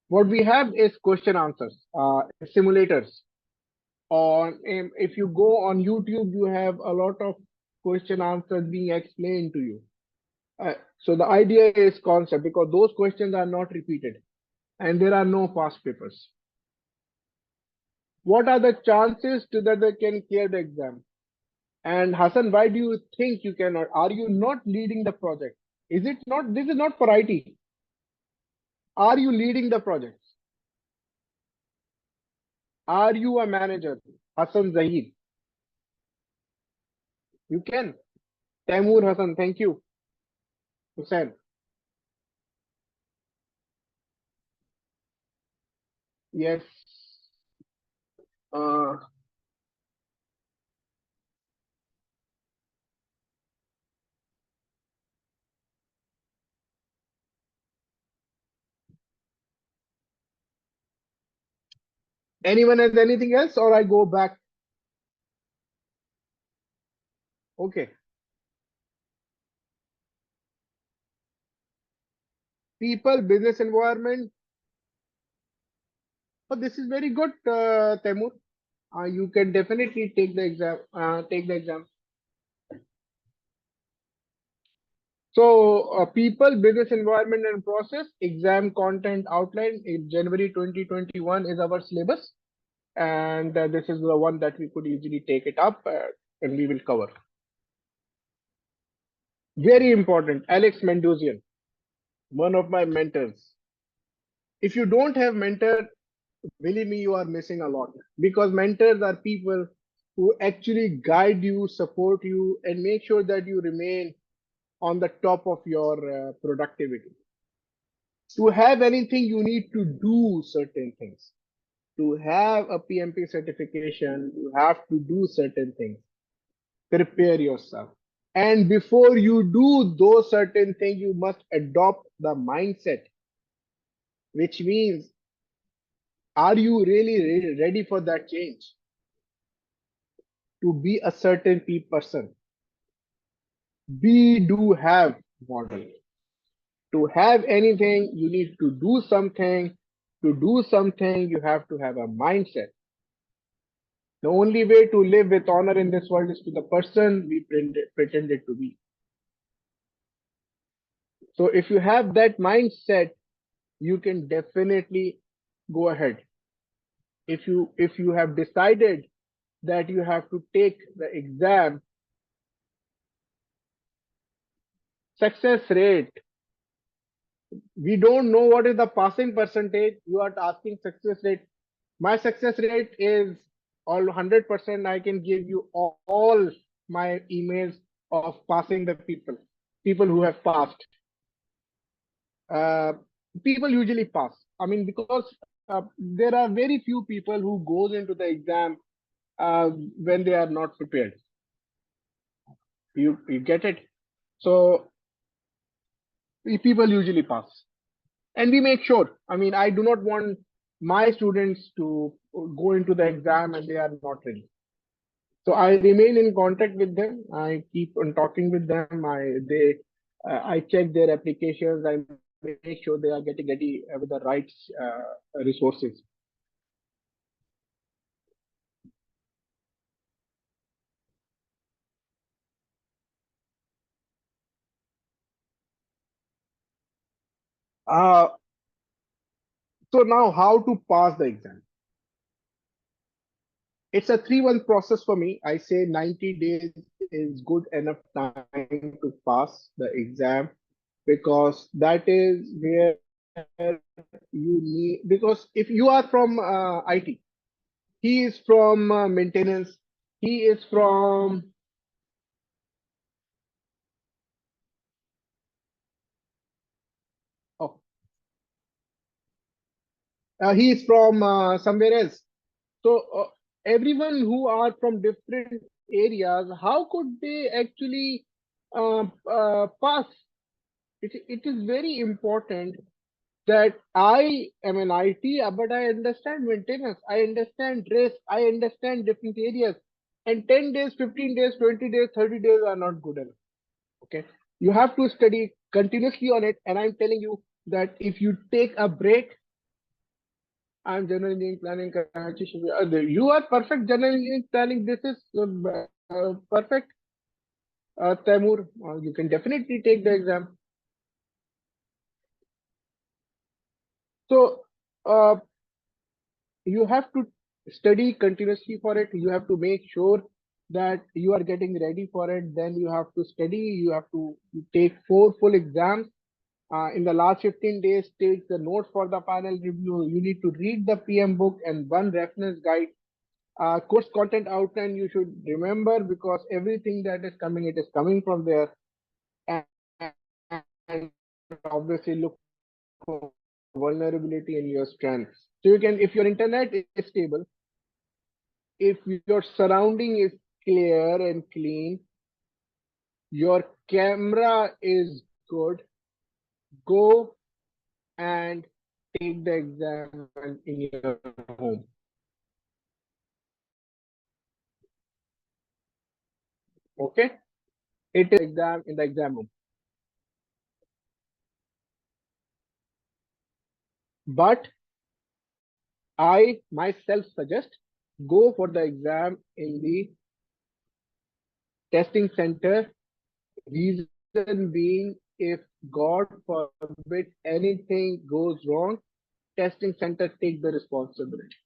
what we have is question answers, simulators. On if you go on YouTube, you have a lot of question answers being explained to you. So the idea is concept because those questions are not repeated and there are no past papers. What are the chances to that they can clear the exam? And Hassan, why do you think you cannot? Are you not leading the project? Is it not? This is not for IT. Are you leading the project? Are you a manager? Hassan Zahid. You can. Taimur Hassan, thank you. Hussain. Yes. Uh, Anyone has anything else or I go back? Okay. People, business environment. Oh, this is very good, Taimur. You can definitely take the exam. Take the exam. So, people, business environment and process, exam content outline in January 2021 is our syllabus. And this is the one that we could easily take it up and we will cover. Very important, Alex Mendozian, one of my mentors. If you don't have mentor, believe me, you are missing a lot because mentors are people who actually guide you, support you, and make sure that you remain on the top of your productivity. To have anything, you need to do certain things. To have a PMP certification, you have to do certain things. Prepare yourself. And before you do those certain things, you must adopt the mindset, which means, are you really ready for that change? To be a certain person, we do have model. To have anything, you need to do something. To do something, you have to have a mindset. The only way to live with honor in this world is to the person we pretended to be. So if you have that mindset, you can definitely go ahead. If you have decided that you have to take the exam, success rate, we don't know what is the passing percentage. You are asking success rate. My success rate is all 100%. I can give you all my emails of passing the people who have passed. Uh, People usually pass. I mean, because there are very few people who goes into the exam when they are not prepared. You get it? So people usually pass. And we make sure. I mean, I do not want my students to go into the exam and they are not ready. So I remain in contact with them. I keep on talking with them. I check their applications. I make sure they are getting ready with the right resources. Uh, so now how to pass the exam? It's a 3-1 process for me. I say 90 days is good enough time to pass the exam because that is where you need, because if you are from IT, he is from maintenance, he is from, oh, he is from somewhere else. So everyone who are from different areas, how could they actually pass? It is very important that I am an IT, but I understand maintenance, I understand risk, I understand different areas. And 10 days, 15 days, 20 days, 30 days are not good enough. Okay. You have to study continuously on it. And I'm telling you that if you take a break, I'm general engineering planning. Karachi, you are perfect general engineering planning. This is perfect, Taimur. You can definitely take the exam. So uh, you have to study continuously for it. You have to make sure that you are getting ready for it. Then you have to study. You have to take 4 full exams. In the last 15 days, take the notes for the final review. You need to read the PM book and one reference guide. Course content outline you should remember, because everything that is coming, it is coming from there. And obviously look for vulnerability in your strengths. So you can, if your internet is stable, if your surrounding is clear and clean, your camera is good, go and take the exam in your home. Okay, it is exam in the exam room. But I myself suggest go for the exam in the testing center. Reason being, if God forbid anything goes wrong, testing center take the responsibility.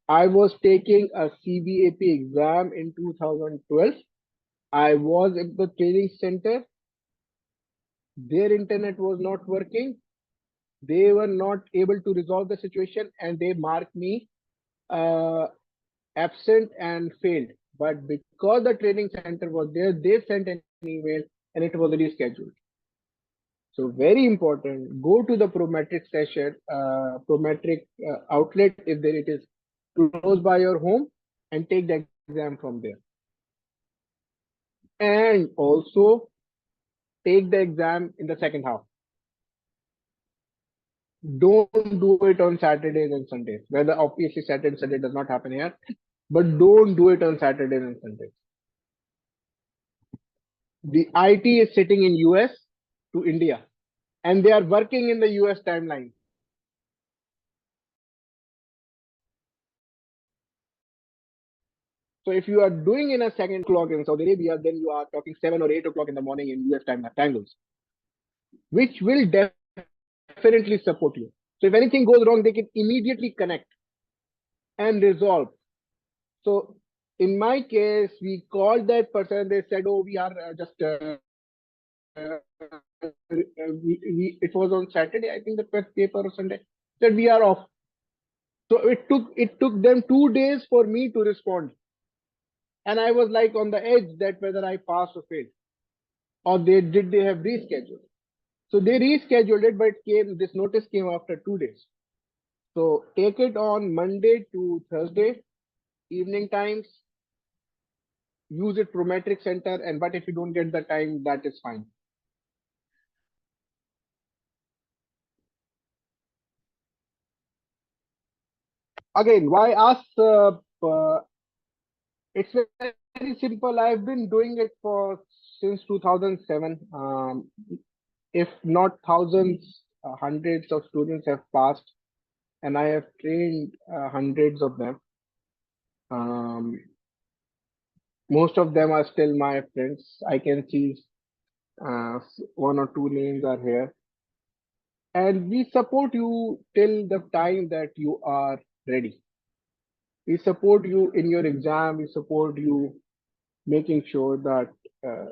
I was taking a CBAP exam in 2012. I was at the training center. Their internet was not working. They were not able to resolve the situation, and they marked me uh, absent and failed. But because the training center was there, they sent an email and it was rescheduled. So very important. Go to the Prometric session, Prometric outlet if there it is close by your home, and take the exam from there. And also take the exam in the second half. Don't do it on Saturdays and Sundays. Whether obviously Saturday and Sunday does not happen here, but don't do it on Saturdays and Sundays. The IT is sitting in US to India, and they are working in the US timeline. So if you are doing in a second clock in Saudi Arabia, then you are talking 7 or 8 o'clock in the morning in US time zones, which will definitely support you. So if anything goes wrong, they can immediately connect and resolve. So in my case, we called that person. They said, "Oh, we are just it was on Saturday, I think the first paper or Sunday. Said we are off." So it took them 2 days for me to respond, and I was like on the edge that whether I pass or fail, or they have rescheduled. So they rescheduled it, but this notice came after 2 days. So take it on Monday to Thursday evening times. Use it Prometric Center, and but if you don't get the time, that is fine. Again, why us? It's very simple. I've been doing it for since 2007. If not thousands, hundreds of students have passed, and I have trained hundreds of them. Um, most of them are still my friends. I can see one or two names are here, and we support you till the time that you are ready. We support you in your exam. We support you making sure that uh,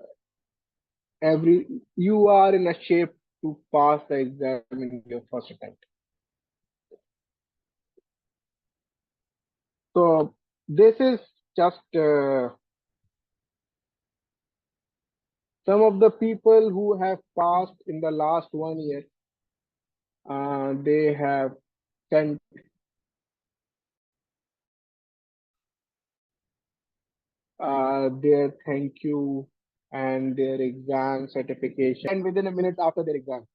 every you are in a shape to pass the exam in your first attempt. So this is just some of the people who have passed in the last 1 year. They have sent their thank you and their exam certification, and within a minute after their exam,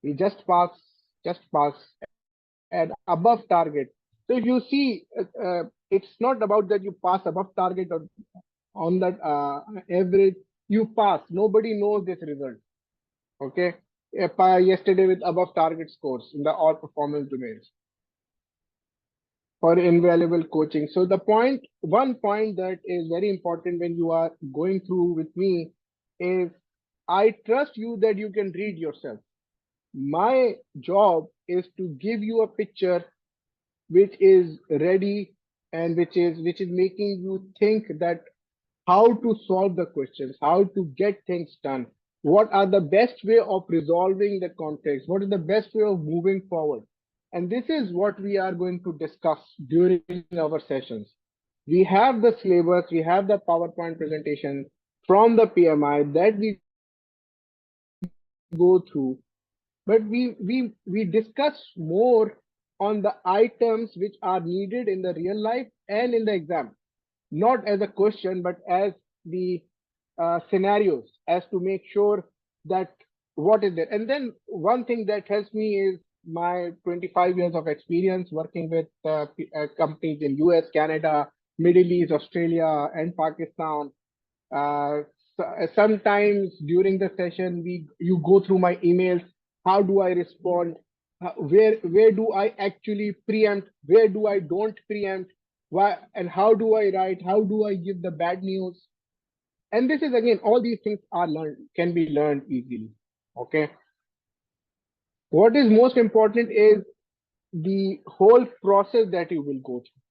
we just passed just pass and above target. So if you see, it's not about that you pass above target or on that average, you pass. Nobody knows this result. Okay. Yesterday with above target scores in the all performance domains for invaluable coaching. So the one point that is very important when you are going through with me is I trust you that you can read yourself. My job is to give you a picture which is ready and which is making you think that how to solve the questions, how to get things done, what are the best way of resolving the conflicts, what is the best way of moving forward. And this is what we are going to discuss during our sessions. We have the syllabus, we have the PowerPoint presentation from the PMI that we go through, but we discuss more on the items which are needed in the real life and in the exam, not as a question, but as the scenarios, as to make sure that what is there. And then one thing that helps me is my 25 years of experience working with companies in US, Canada, Middle East, Australia, and Pakistan. Sometimes during the session, you go through my emails. How do I respond? Where do I actually preempt? Where do I don't preempt? Why and how do I write? How do I give the bad news? And this is again, all these things are learned, can be learned easily. Okay. What is most important is the whole process that you will go through.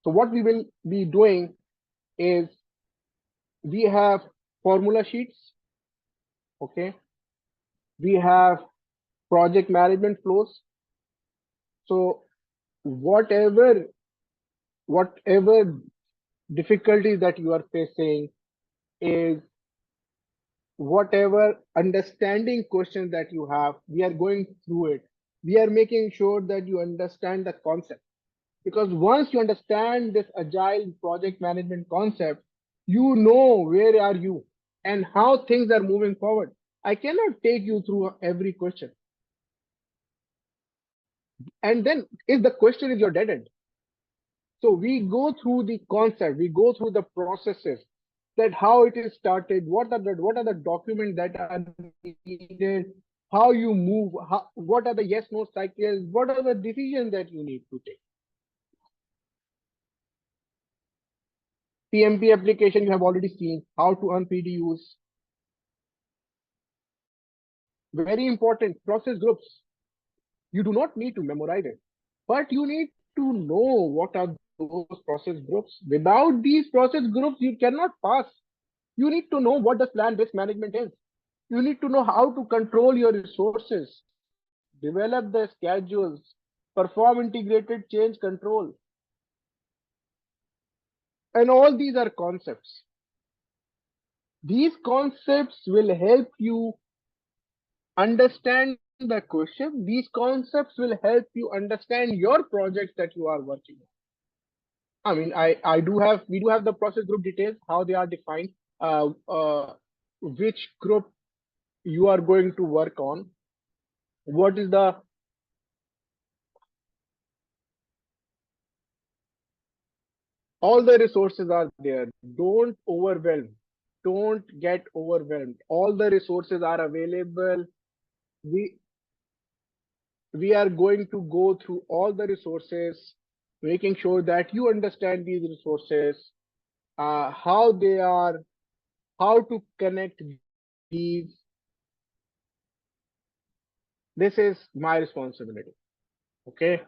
So what we will be doing is we have formula sheets. Okay. We have project management flows. So whatever difficulties that you are facing is whatever understanding questions that you have, we are going through it. We are making sure that you understand the concept. Because once you understand this agile project management concept, you know where are you and how things are moving forward. I cannot take you through every question. And then if the question is your dead end. So we go through the concept, we go through the processes, that how it is started, what are the documents that are needed, how you move, what are the yes no cycles, what are the decisions that you need to take. PMP application you have already seen, how to earn PDUs. Very important, process groups. You do not need to memorize it, but you need to know what are those process groups. Without these process groups, you cannot pass. You need to know what the plan-based management is. You need to know how to control your resources, develop the schedules, perform integrated change control. And all these are concepts. These concepts will help you understand the question. These concepts will help you understand your projects that you are working on. I mean, we do have the process group details, how they are defined, which group you are going to work on, what is the all the resources are there. Don't overwhelm, don't get overwhelmed. All the resources are available. We are going to go through all the resources, making sure that you understand these resources, how they are, how to connect these. This is my responsibility. Okay.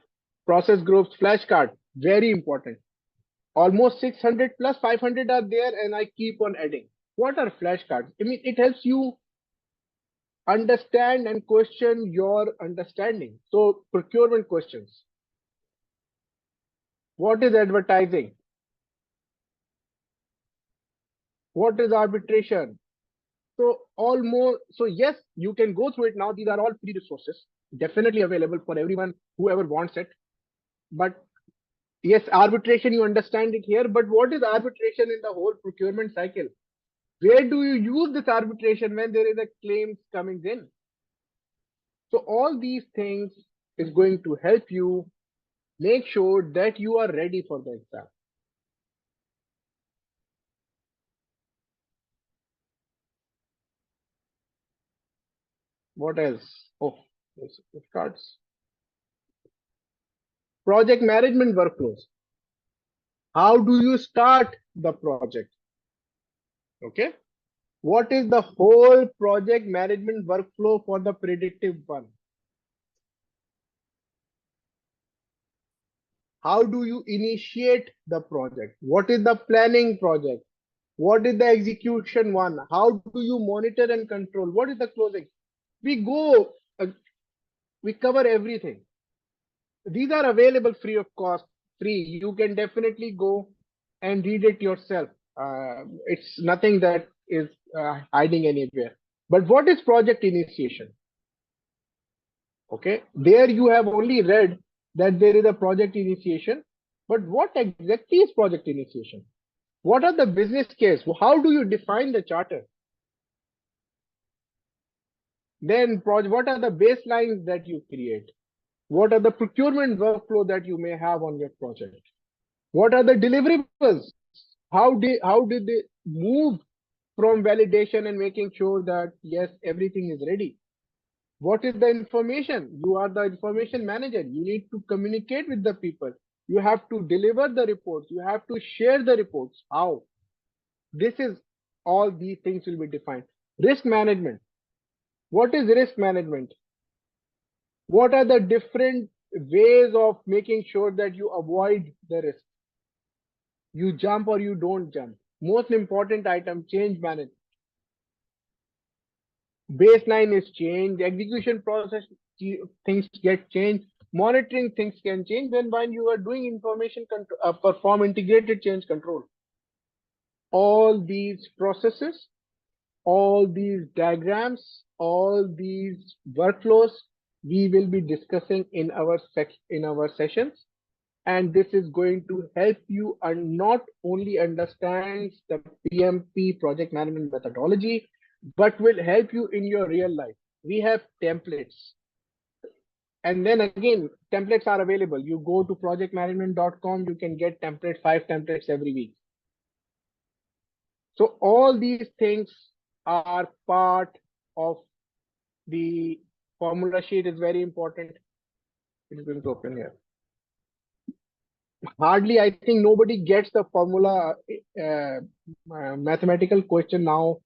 Process groups, flashcard, very important. Almost 600 plus 500 are there, and I keep on adding. What are flashcards? I mean, it helps you understand and question your understanding. So procurement questions. What is advertising? What is arbitration? So yes, you can go through it now. These are all free resources, definitely available for everyone, whoever wants it. But yes, arbitration, you understand it here, but what is arbitration in the whole procurement cycle? Where do you use this arbitration when there is a claims coming in? So all these things is going to help you make sure that you are ready for the exam. What else? Oh, yes, it starts. Project management workflows. How do you start the project? Okay. What is the whole project management workflow for the predictive one? How do you initiate the project? What is the planning project? What is the execution one? How do you monitor and control? What is the closing? We go, we cover everything. These are available free of cost, free. You can definitely go and read it yourself. It's nothing that is hiding anywhere. But what is project initiation? Okay, there you have only read that there is a project initiation, but what exactly is project initiation? What are the business case? How do you define the charter? Then what are the baselines that you create? What are the procurement workflow that you may have on your project? What are the deliverables? How did they move from validation and making sure that yes, everything is ready? What is the information? You are the information manager. You need to communicate with the people. You have to deliver the reports. You have to share the reports. How? This is all these things will be defined. Risk management. What is risk management? What are the different ways of making sure that you avoid the risk? You jump or you don't jump. Most important item, change management. Baseline is changed, execution process things get changed, monitoring things can change when you are doing information control, perform integrated change control. All these processes, all these diagrams, all these workflows we will be discussing in our sessions, and this is going to help you and not only understand the PMP project management methodology, but will help you in your real life. We have templates. And then again, templates are available. You go to projectmanagement.com, you can get templates, 5 templates every week. So all these things are part of the formula sheet is very important. It is going to open here. Hardly, I think nobody gets the formula mathematical question now,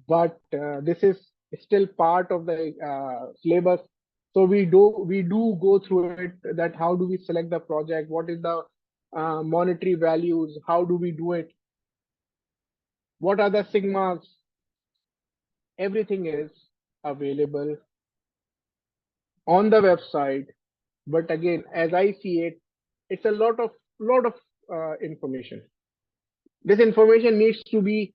but this is still part of the syllabus. So we do go through it, that how do we select the project, what is the monetary values, how do we do it, what are the sigmas, everything is available on the website. But again, as I see it, it's a lot of information. This information needs to be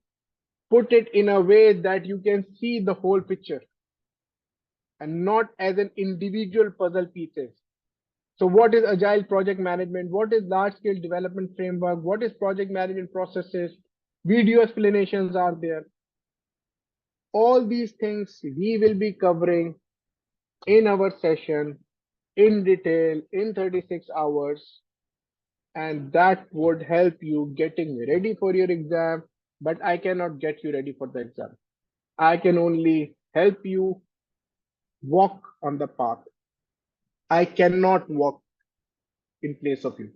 put it in a way that you can see the whole picture and not as an individual puzzle pieces. So what is agile project management? What is large scale development framework? What is project management processes? Video explanations are there. All these things we will be covering in our session in detail in 36 hours, and that would help you getting ready for your exam. But I cannot get you ready for the exam. I can only help you walk on the path. I cannot walk in place of you.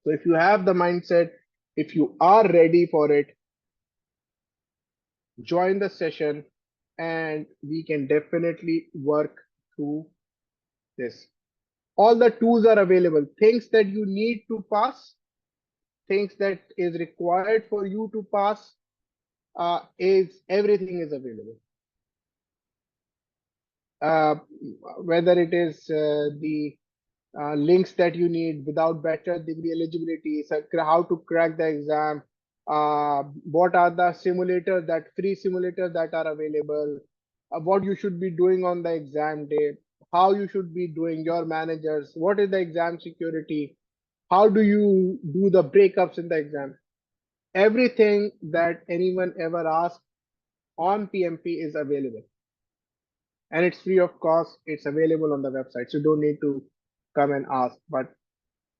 So if you have the mindset, if you are ready for it, join the session and we can definitely work through this. All the tools are available. Things that you need to pass, things that is required for you to pass, is everything is available. Uh, whether it is the links that you need without better degree eligibility, so how to crack the exam, what are the simulators, that free simulators that are available, what you should be doing on the exam day, how you should be doing your managers, what is the exam security, how do you do the breakups in the exam. Everything that anyone ever asked on PMP is available. and it's free of cost. It's available on the website, so you don't need to come and ask. But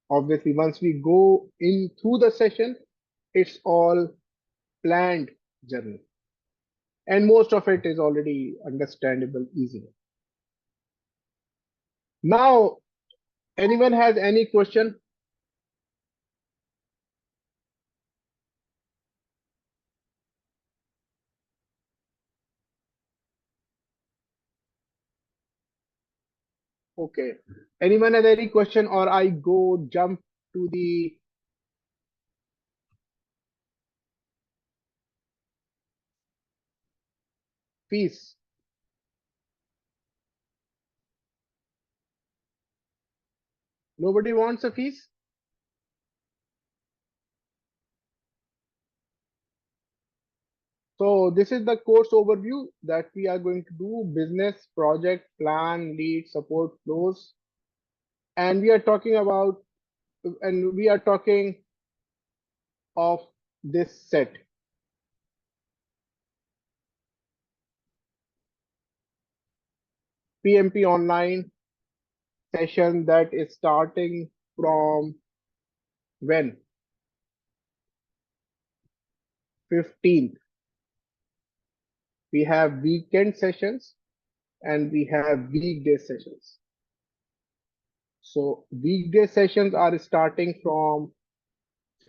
obviously, once we go in through the session, it's all planned journey, and most of it is already understandable easily. Now, anyone has any question? Okay. Anyone has any question, or I go jump to the fees? Nobody wants a fees? So this is the course overview that we are going to do: business, project, plan, lead, support, flows. And we are talking of this set. PMP online session that is starting from when? 15th. We have weekend sessions and we have weekday sessions. So weekday sessions are starting from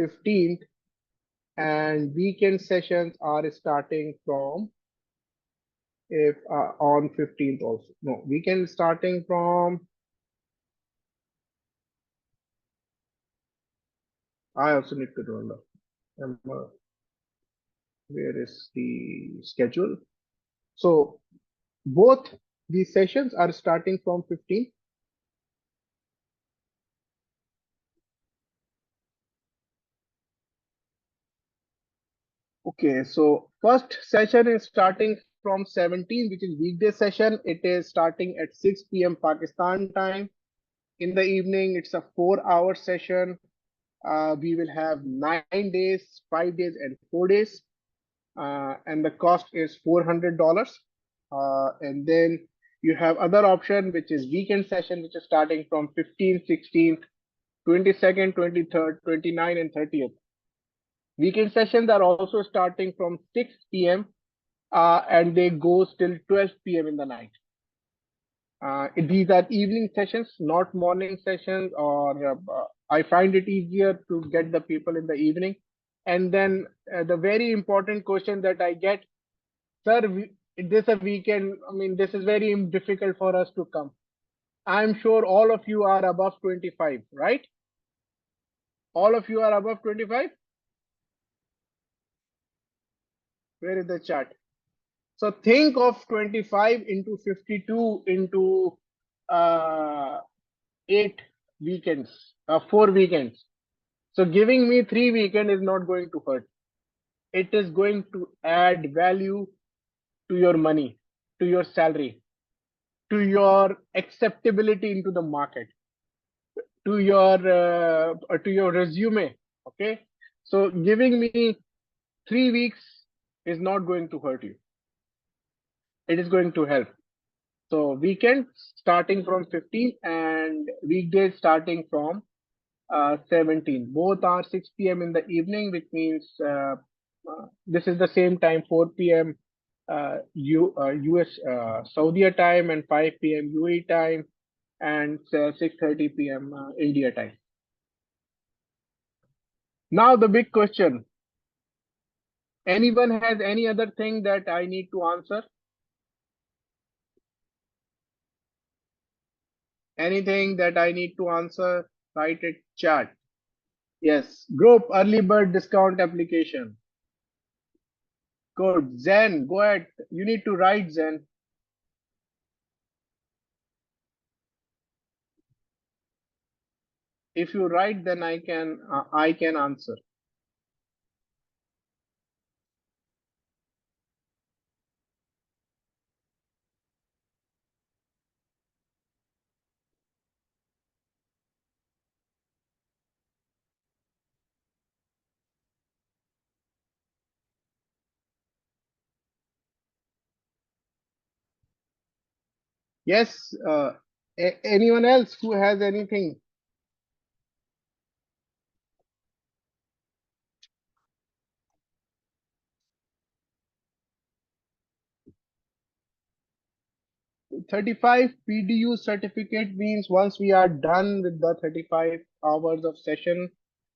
15th and weekend sessions are starting from if on 15th also. No, weekend starting from, I also need to remember. Where is the schedule? So both these sessions are starting from 15th. Okay, so first session is starting from 17, which is weekday session. It is starting at 6 p.m. Pakistan time. In the evening, it's a 4-hour session. We will have 9 days, 5 days, and 4 days. And the cost is $400. And then you have other option, which is weekend session, which is starting from 15th, 16th, 22nd, 23rd, 29th, and 30th. Weekend sessions are also starting from 6 p.m. And they go till 12 p.m. in the night. These are evening sessions, not morning sessions, or I find it easier to get the people in the evening. And then the very important question that I get, sir, this a weekend, I mean, this is very difficult for us to come. I'm sure all of you are above 25, right? All of you are above 25? Where is the chat? So think of 25 into 52 into 8 weekends, 4 weekends. So giving me 3 weekends is not going to hurt. It is going to add value to your money, to your salary, to your acceptability into the market, to your resume. Okay, so giving me 3 weeks is not going to hurt you. It is going to help. So weekends starting from 15 and weekdays starting from 17. Both are 6 p.m. in the evening, which means this is the same time, 4 p.m. US Saudi time and 5 p.m. UAE time and 6:30 p.m. India time. Now the big question. Anyone has any other thing that I need to answer? Anything that I need to answer? Write it chat. Yes, group early bird discount application. Good. Zen, go ahead. You need to write, Zen. If you write, then I can answer. Yes, anyone else who has anything? 35 PDU certificate means once we are done with the 35 hours of session.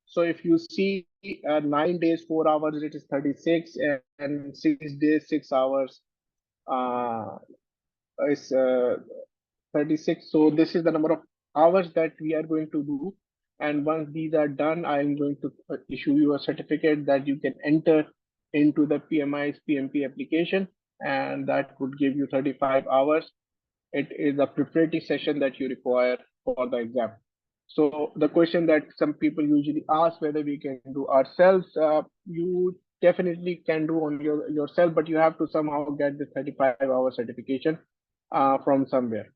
So if you see 9 days, 4 hours, it is 36, and 6 days, 6 hours uh, is 36. So this is the number of hours that we are going to do. And once these are done, I am going to issue you a certificate that you can enter into the PMI's PMP application, and that would give you 35 hours. It is a preparatory session that you require for the exam. So the question that some people usually ask whether we can do ourselves, you definitely can do on yourself, but you have to somehow get the 35-hour certification from somewhere.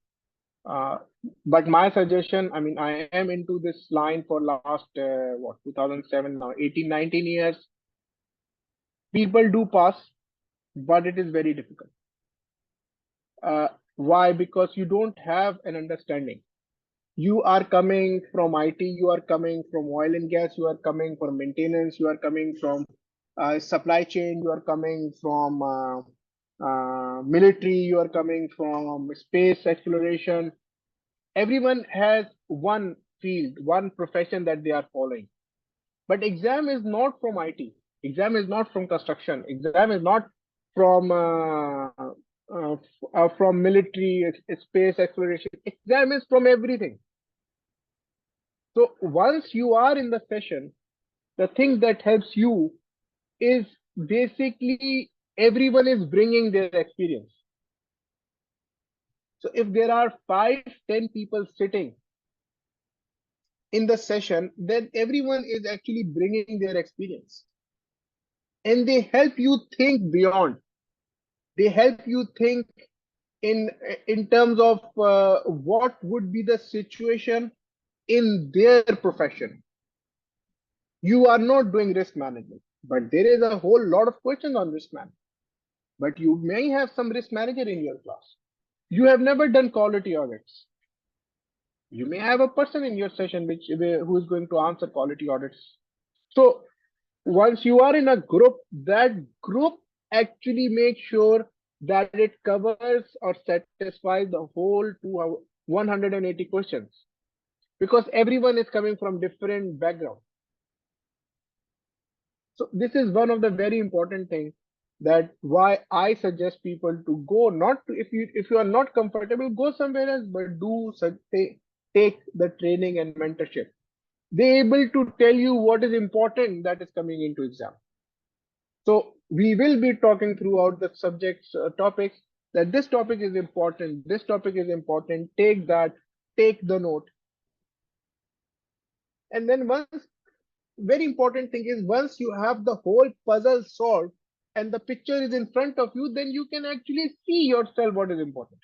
Uh, but my suggestion, I mean, I am into this line for last, 2007 now, 18, 19 years. People do pass, but it is very difficult. Why? Because you don't have an understanding. You are coming from IT, you are coming from oil and gas, you are coming from maintenance, you are coming from supply chain, you are coming from military, you are coming from space exploration. Everyone has one field, one profession that they are following. But exam is not from IT. Exam is not from construction. Exam is not from from military, space exploration. Exam is from everything. So once you are in the session, the thing that helps you is basically everyone is bringing their experience. So if there are 5, 10 people sitting in the session, then everyone is actually bringing their experience, and they help you think beyond. They help you think in in terms of what would be the situation in their profession. You are not doing risk management, but there is a whole lot of questions on risk management. But you may have some risk manager in your class. You have never done quality audits. You may have a person in your session who is going to answer quality audits. So once you are in a group, that group actually makes sure that it covers or satisfies the whole 180 questions, because everyone is coming from different backgrounds. So this is one of the very important things, that why I suggest people to go, not to, if you are not comfortable, go somewhere else, but take the training and mentorship. They able to tell you what is important that is coming into exam. So we will be talking throughout the subjects topics, that this topic is important, this topic is important, take that, take the note. And then once, very important thing is, once you have the whole puzzle solved and the picture is in front of you, then you can actually see yourself what is important.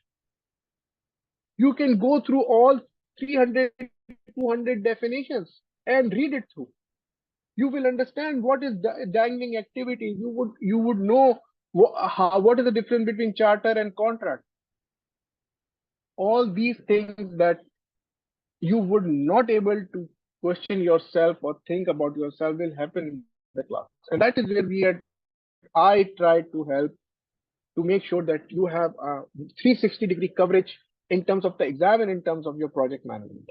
You can go through all 300, 200 definitions and read it through. You will understand what is dangling activity. You would know what is the difference between charter and contract. All these things that you would not able to question yourself or think about yourself will happen in the class. And that is where I try to help, to make sure that you have a 360-degree coverage in terms of the exam and in terms of your project management.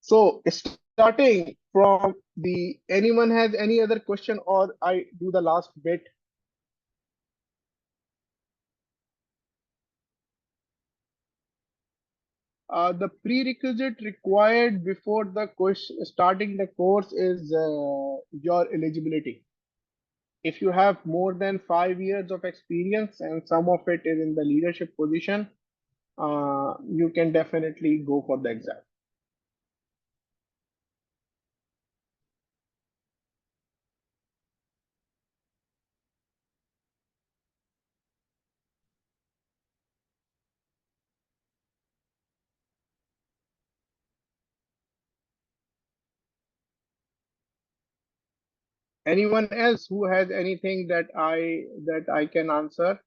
So starting from the, anyone has any other question, or I do the last bit? The prerequisite required before the course, starting the course, is your eligibility. If you have more than 5 years of experience and some of it is in the leadership position, you can definitely go for the exam. Anyone else who has anything that I can answer?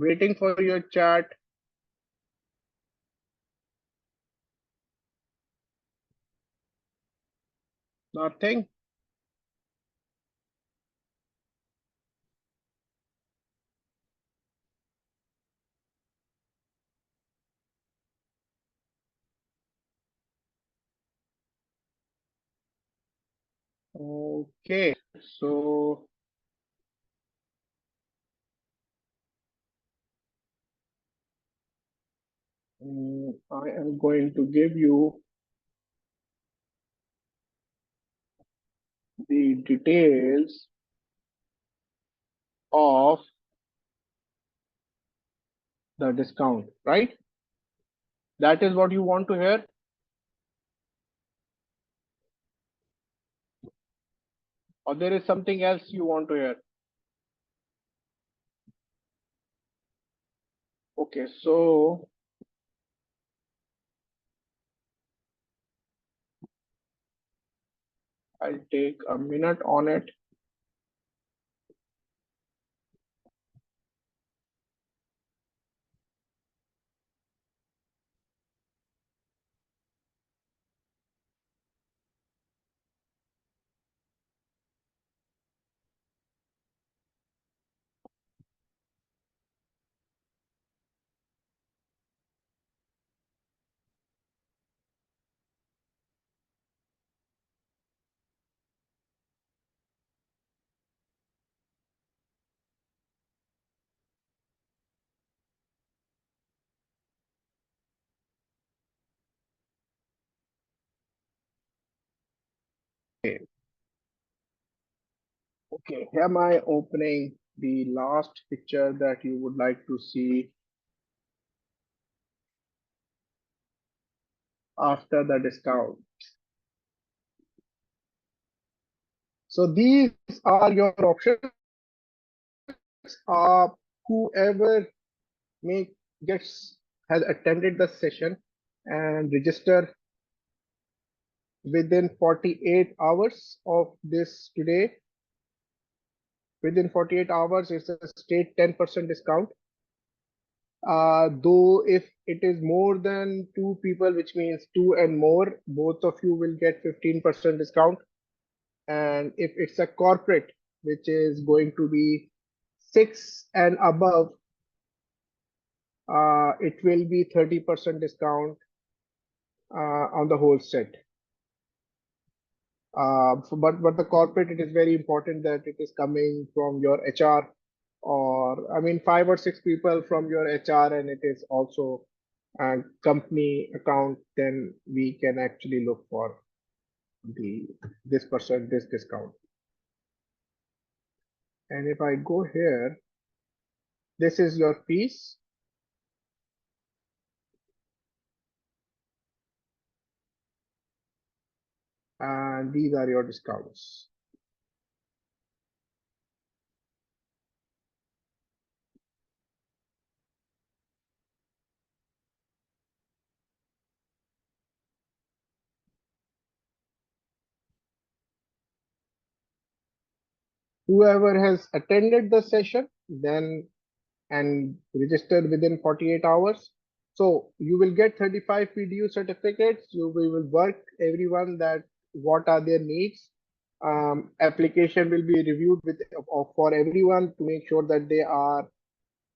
Waiting for your chat. Nothing. Okay, so I am going to give you the details of the discount, right? That is what you want to hear. Or there is something else you want to hear? Okay, so I'll take a minute on it. Okay, here am I opening the last picture that you would like to see after the discount. So these are your options. Uh, whoever make gets has attended the session and register within 48 hours of this today. Within 48 hours, it's a straight 10% discount. Though if it is more than two people, which means two and more, both of you will get 15% discount. And if it's a corporate, which is going to be six and above, it will be 30% discount on the whole set. But the corporate, it is very important that it is coming from your HR, or I mean 5 or 6 people from your HR, and it is also a company account. Then we can actually look for this discount. And if I go here, this is your piece. And these are your discounts. Whoever has attended the session then and registered within 48 hours. So you will get 35 PDU certificates. We will work everyone that what are their needs. Application will be reviewed for everyone to make sure that they are.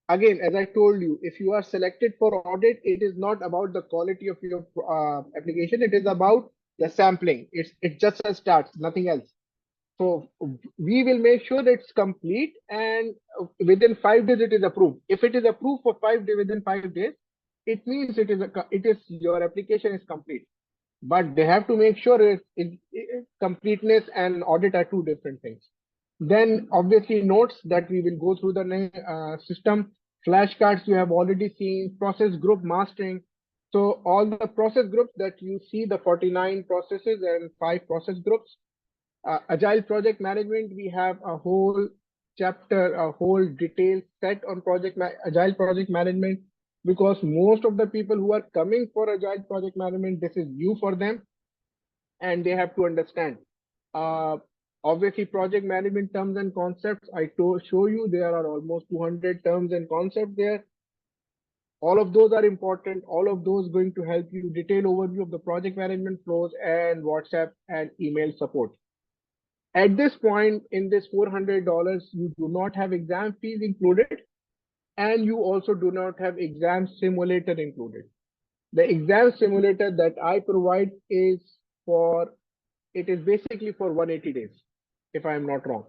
Again, as I told you, if you are selected for audit, it is not about the quality of your application. It is about the sampling. It's just a start, nothing else. So we will make sure that it's complete, and within 5 days it is approved. If it is approved for 5 days, within 5 days, it means it is your application is complete. But they have to make sure completeness and audit are two different things. Then obviously notes that we will go through the system. Flashcards you have already seen. Process group mastering. So all the process groups that you see, the 49 processes and 5 process groups. Agile project management, we have a whole chapter, a whole detailed set on agile project management, because most of the people who are coming for agile project management, this is new for them, and they have to understand. Obviously, project management terms and concepts, I to show you there are almost 200 terms and concepts there. All of those are important. All of those going to help you detailed overview of the project management flows and WhatsApp and email support. At this point in this $400, you do not have exam fees included, and you also do not have exam simulator included. The exam simulator that I provide is basically for 180 days, if I'm not wrong.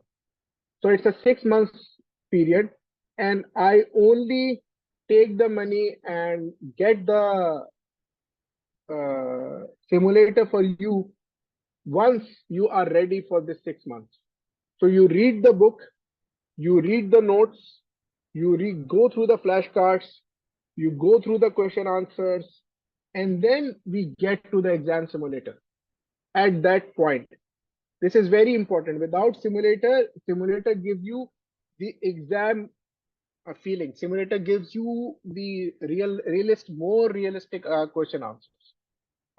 So it's a 6 months period, and I only take the money and get the simulator for you once you are ready for this 6 months. So you read the book, you read the notes, go through the flashcards, you go through the question answers, and then we get to the exam simulator. At that point, this is very important. Without simulator gives you the exam feeling. Simulator gives you the more realistic question answers.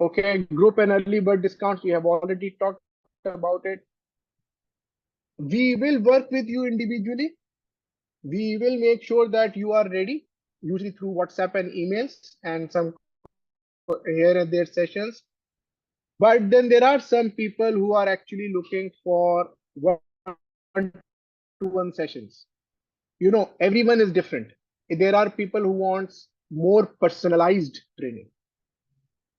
Okay, group and early bird discounts, we have already talked about it. We will work with you individually. We will make sure that you are ready, usually through WhatsApp and emails and some here and there sessions. But then there are some people who are actually looking for one-to-one sessions. You know, everyone is different. There are people who wants more personalized training.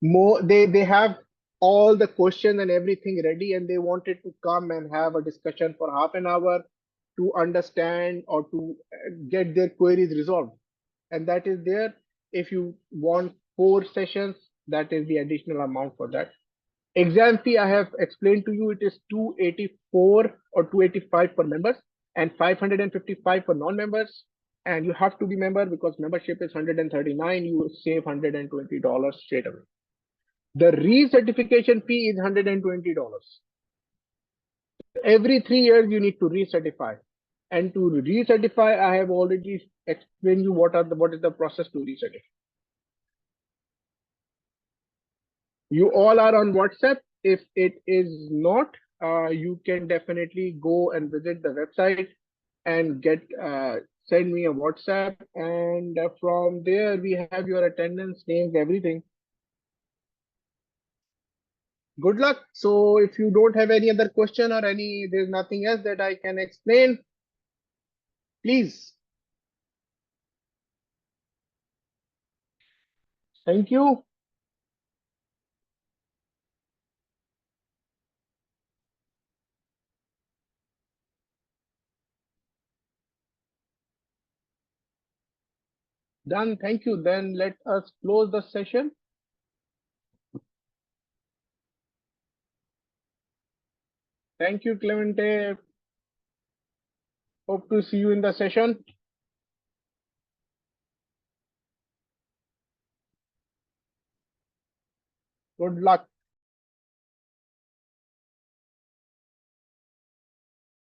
They have all the question and everything ready, and they wanted to come and have a discussion for half an hour to understand or to get their queries resolved. And that is there. If you want 4 sessions, that is the additional amount for that. Exam fee, I have explained to you, it is 284 or 285 per members and 555 for non-members. And you have to be member because membership is 139. You save $120 straight away. The recertification fee is $120. Every 3 years you need to recertify. And to recertify, I have already explained you what is the process to recertify. You all are on WhatsApp. If it is not, you can definitely go and visit the website and send me a WhatsApp. And from there, we have your attendance, names, everything. Good luck. So if you don't have any other question or there's nothing else that I can explain, please. Thank you. Done. Thank you. Then let us close the session. Thank you, Clemente. Hope to see you in the session. Good luck.